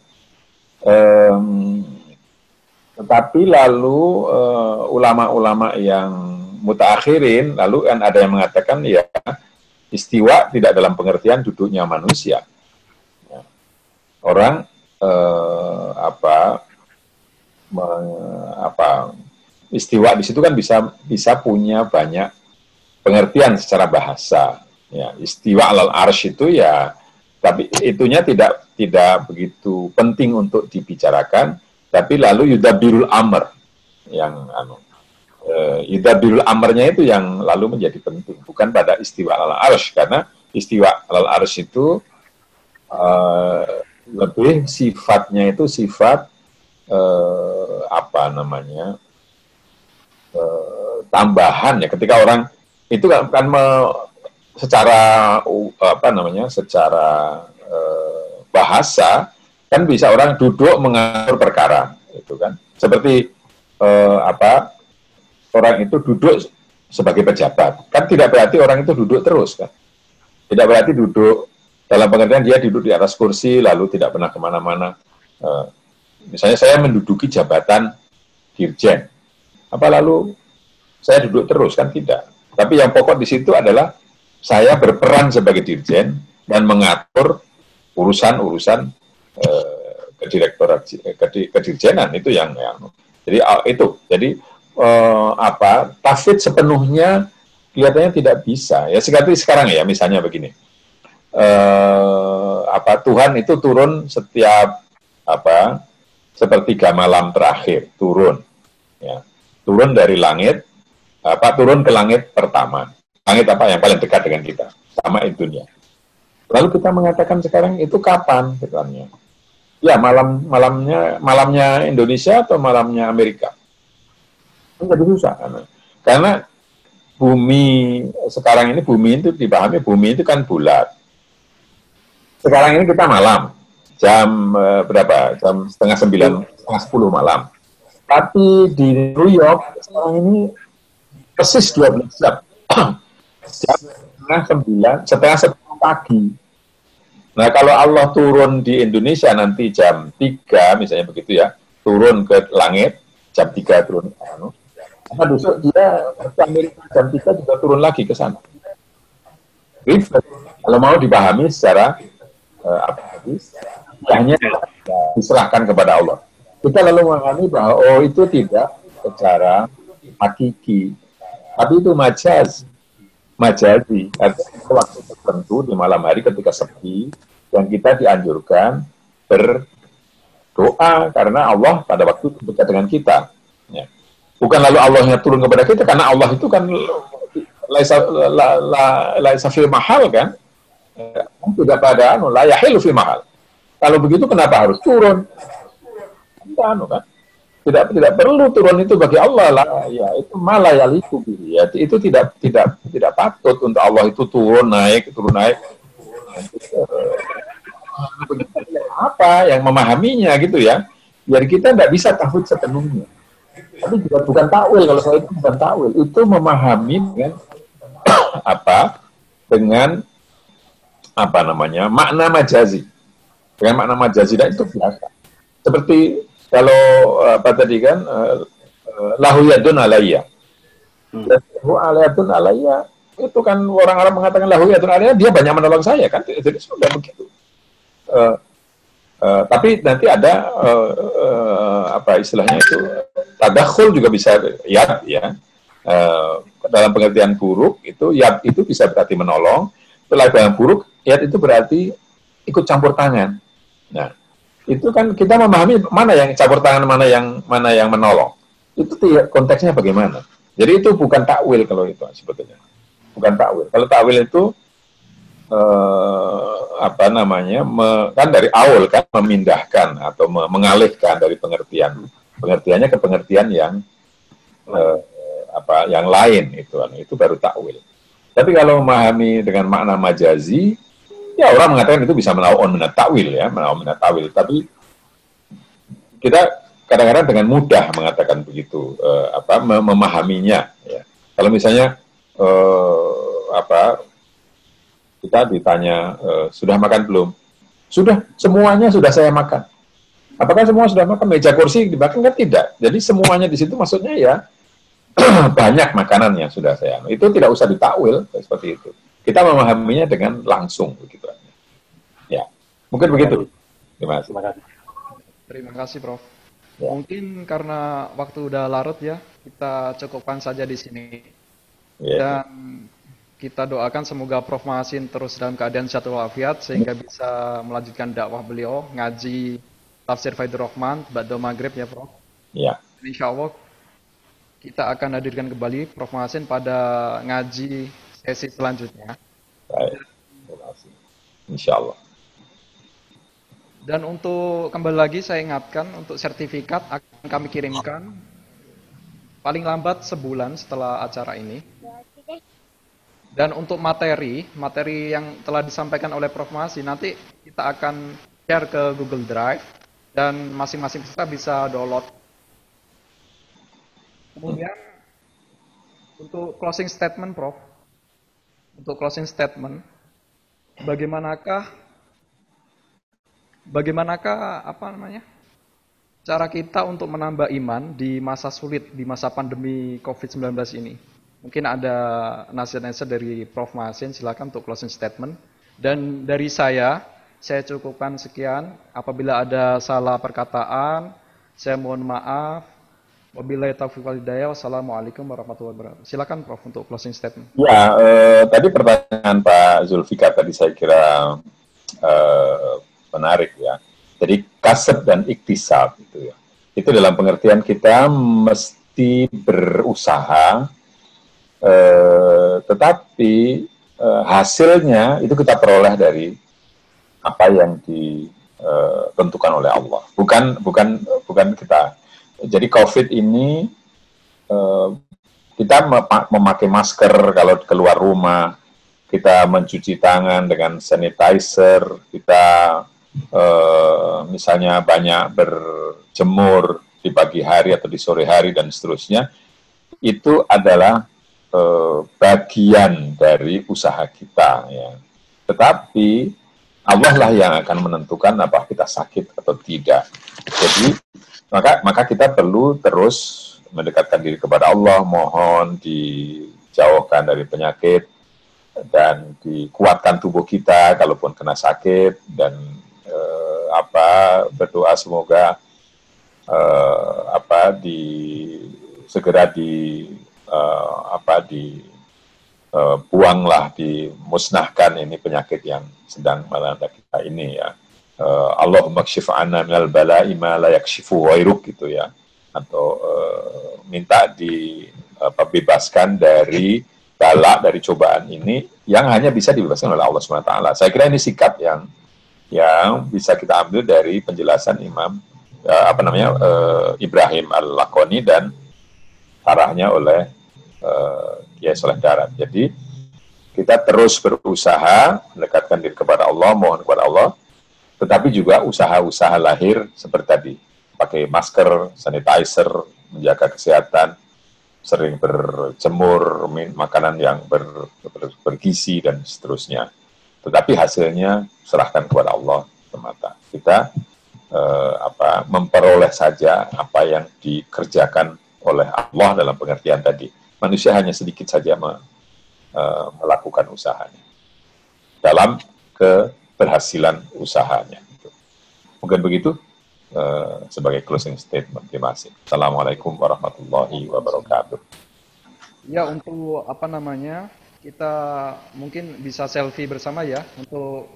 Tetapi lalu ulama-ulama yang mutaakhirin, lalu kan ada yang mengatakan ya istiwa tidak dalam pengertian duduknya manusia. Ya. Orang istiwa di situ kan bisa punya banyak pengertian secara bahasa. Ya, istiwa alal arsy itu ya, tapi itunya tidak begitu penting untuk dibicarakan. Tapi lalu yudabirul amr yang yudabirul amrnya itu yang lalu menjadi penting, bukan pada istiwa alal arsy, karena istiwa alal arsy itu lebih sifatnya itu sifat tambahan ya, ketika orang itu kan secara bahasa kan bisa orang duduk mengatur perkara, itu kan seperti orang itu duduk sebagai pejabat, kan tidak berarti orang itu duduk terus kan, tidak berarti duduk dalam pengertian dia duduk di atas kursi lalu tidak pernah kemana-mana. Misalnya saya menduduki jabatan dirjen, apa lalu saya duduk terus, kan tidak. Tapi yang pokok di situ adalah saya berperan sebagai dirjen dan mengatur urusan-urusan kedirjenan, itu yang jadi itu. Jadi tafwid sepenuhnya kelihatannya tidak bisa. Ya sekarang ya, misalnya begini. Tuhan itu turun setiap sepertiga malam terakhir, turun dari langit, turun ke langit pertama, langit yang paling dekat dengan kita, sama dunia. Lalu kita mengatakan sekarang itu kapan sebenarnya? Ya malamnya Indonesia atau malamnya Amerika? Jadi susah karena bumi sekarang ini, bumi itu dipahami, bumi itu kan bulat. Sekarang ini kita malam, jam berapa? Jam 8:30, 9:30 malam. Tapi di New York sekarang ini persis 12 jam. Jam 8:30 pagi. Nah, kalau Allah turun di Indonesia nanti jam 3, misalnya begitu ya, turun ke langit, jam 3 turun. Nah, besok dia ke Amerika jam 3 juga turun lagi ke sana. Jadi, kalau mau dipahami secara hanya diserahkan kepada Allah. Kita lalu memahami bahwa itu tidak secara hakiki, tapi itu majazi. Artinya waktu tertentu di malam hari ketika sepi, yang kita dianjurkan berdoa karena Allah pada waktu dekat dengan kita. Ya. Bukan lalu Allahnya turun kepada kita, karena Allah itu kan laisa fil mahal kan. Tidak pada la yahilu fi mahal. Kalau begitu kenapa harus turun? Tidak perlu turun itu bagi Allah lah. Ya, itu malah yaliku ya. Itu tidak patut untuk Allah itu turun naik. Apa yang memahaminya gitu ya? Biar kita tidak bisa tafwid sepenuhnya. Tapi juga bukan takwil, kalau saya itu bukan takwil, itu memahami dengan makna majazi. Dengan makna majazi itu biasa. Seperti kalau tadi kan lahu yadun alayya. Lahu yadun alayya itu kan orang Arab mengatakan lahu yadun alayya, dia banyak menolong saya kan. Jadi sudah begitu. Tapi nanti ada istilahnya itu tadakhul juga bisa yad ya. Dalam pengertian buruk itu yad itu bisa berarti menolong. Setelah dalam buruk yad itu berarti ikut campur tangan. Nah, itu kan kita memahami mana yang campur tangan, mana yang menolong. Itu konteksnya bagaimana. Jadi itu bukan takwil kalau itu sebetulnya. Bukan takwil. Kalau takwil itu kan dari awal kan memindahkan atau mengalihkan dari pengertiannya ke pengertian yang yang lain, itu baru takwil. Tapi kalau memahami dengan makna majazi, ya orang mengatakan itu bisa menaun minat takwil ya, menaun minat takwil. Tapi kita kadang-kadang dengan mudah mengatakan begitu, memahaminya. Ya. Kalau misalnya kita ditanya sudah makan belum? Sudah, semuanya sudah saya makan. Apakah semua sudah makan? Meja kursi dibakar kan tidak. Jadi semuanya di situ maksudnya ya banyak makanan yang sudah saya, itu tidak usah ditakwil seperti itu. Kita memahaminya dengan langsung begitu. Ya, mungkin begitu. Terima kasih. Terima kasih. Terima kasih, Prof. Ya. Mungkin karena waktu udah larut ya, kita cukupkan saja di sini. Ya. Dan kita doakan semoga Prof. Mahasin terus dalam keadaan sehat walafiat sehingga bisa melanjutkan dakwah beliau ngaji tafsir Faidur Rahman ba'da maghrib ya, Prof. Ya. Insya Allah kita akan hadirkan kembali Prof. Mahasin pada ngaji sesi selanjutnya. Baik. Terima kasih. Insya Allah. Dan untuk kembali lagi saya ingatkan untuk sertifikat akan kami kirimkan paling lambat sebulan setelah acara ini. Dan untuk materi yang telah disampaikan oleh Prof. Mahasin nanti kita akan share ke Google Drive dan masing-masing peserta bisa download. Kemudian untuk closing statement, Prof. Untuk closing statement, bagaimanakah cara kita untuk menambah iman di masa sulit, di masa pandemi COVID-19 ini? Mungkin ada nasihat-nasihat dari Prof. Mahasin, silakan untuk closing statement. Dan dari saya cukupkan sekian. Apabila ada salah perkataan, saya mohon maaf. Wabillahi taufiq wal hidayah. Wassalamualaikum warahmatullahi wabarakatuh. Silakan Prof untuk closing statement. Ya, tadi pertanyaan Pak Zulfikar tadi saya kira menarik ya. Jadi kasab dan iktisab itu ya. Itu dalam pengertian kita mesti berusaha, tetapi hasilnya itu kita peroleh dari apa yang ditentukan oleh Allah. Bukan kita. Jadi COVID ini kita memakai masker kalau keluar rumah, kita mencuci tangan dengan sanitizer, kita misalnya banyak berjemur di pagi hari atau di sore hari dan seterusnya, itu adalah bagian dari usaha kita. Ya. Tetapi Allah lah yang akan menentukan apa kita sakit atau tidak. Jadi maka kita perlu terus mendekatkan diri kepada Allah, mohon dijauhkan dari penyakit dan dikuatkan tubuh kita kalaupun kena sakit, dan berdoa semoga segera buanglah, dimusnahkan ini penyakit yang sedang melanda kita ini ya. Allahumma kshif 'anna minal bala'i ma la yakshifu ghairuk gitu ya. Atau minta dibebaskan dari bala, dari cobaan ini yang hanya bisa dibebaskan oleh Allah SWT. Saya kira ini sikap yang bisa kita ambil dari penjelasan Imam Ibrahim Al-Laqani dan sarahnya oleh Kiai Saleh Darat. Jadi kita terus berusaha mendekatkan diri kepada Allah, mohon kepada Allah, tetapi juga usaha-usaha lahir seperti tadi, pakai masker, sanitizer, menjaga kesehatan, sering berjemur, makanan yang bergizi dan seterusnya. Tetapi hasilnya serahkan kepada Allah semata. Kita memperoleh saja apa yang dikerjakan oleh Allah dalam pengertian tadi. Manusia hanya sedikit saja melakukan usahanya dalam keberhasilan usahanya. Mungkin begitu sebagai closing statement. Terima kasih. Assalamualaikum warahmatullahi wabarakatuh. Ya, untuk kita mungkin bisa selfie bersama ya untuk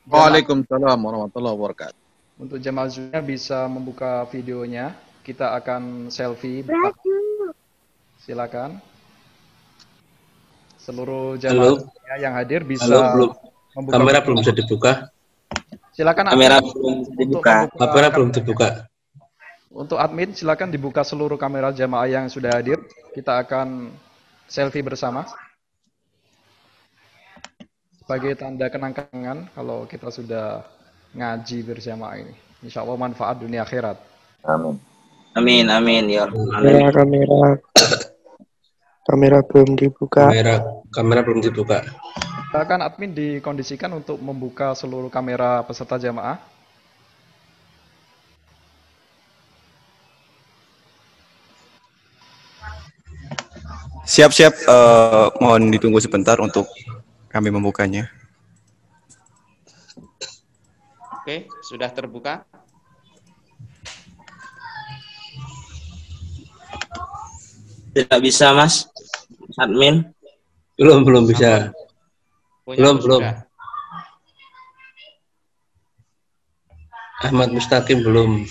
Waalaikumsalam warahmatullahi wabarakatuh. Untuk jemaah Zoom-nya bisa membuka videonya. Kita akan selfie. Silakan. Seluruh jemaah yang hadir bisa membuka. Kamera belum bisa dibuka. Silakan. Kamera belum dibuka. Kamera belum dibuka. Untuk admin silakan dibuka seluruh kamera jemaah yang sudah hadir. Kita akan selfie bersama. Sebagai tanda kenang-kenangan kalau kita sudah ngaji bersama ini. Insya Allah manfaat dunia akhirat. Amin. Amin, amin ya. Kamera belum dibuka. Kamera belum dibuka. Silakan admin dikondisikan untuk membuka seluruh kamera peserta jamaah. Siap-siap, mohon ditunggu sebentar untuk kami membukanya. Oke, sudah terbuka. Tidak bisa, Mas. Admin. Belum bisa. Belum. Sudah. Ahmad Mustaqim belum.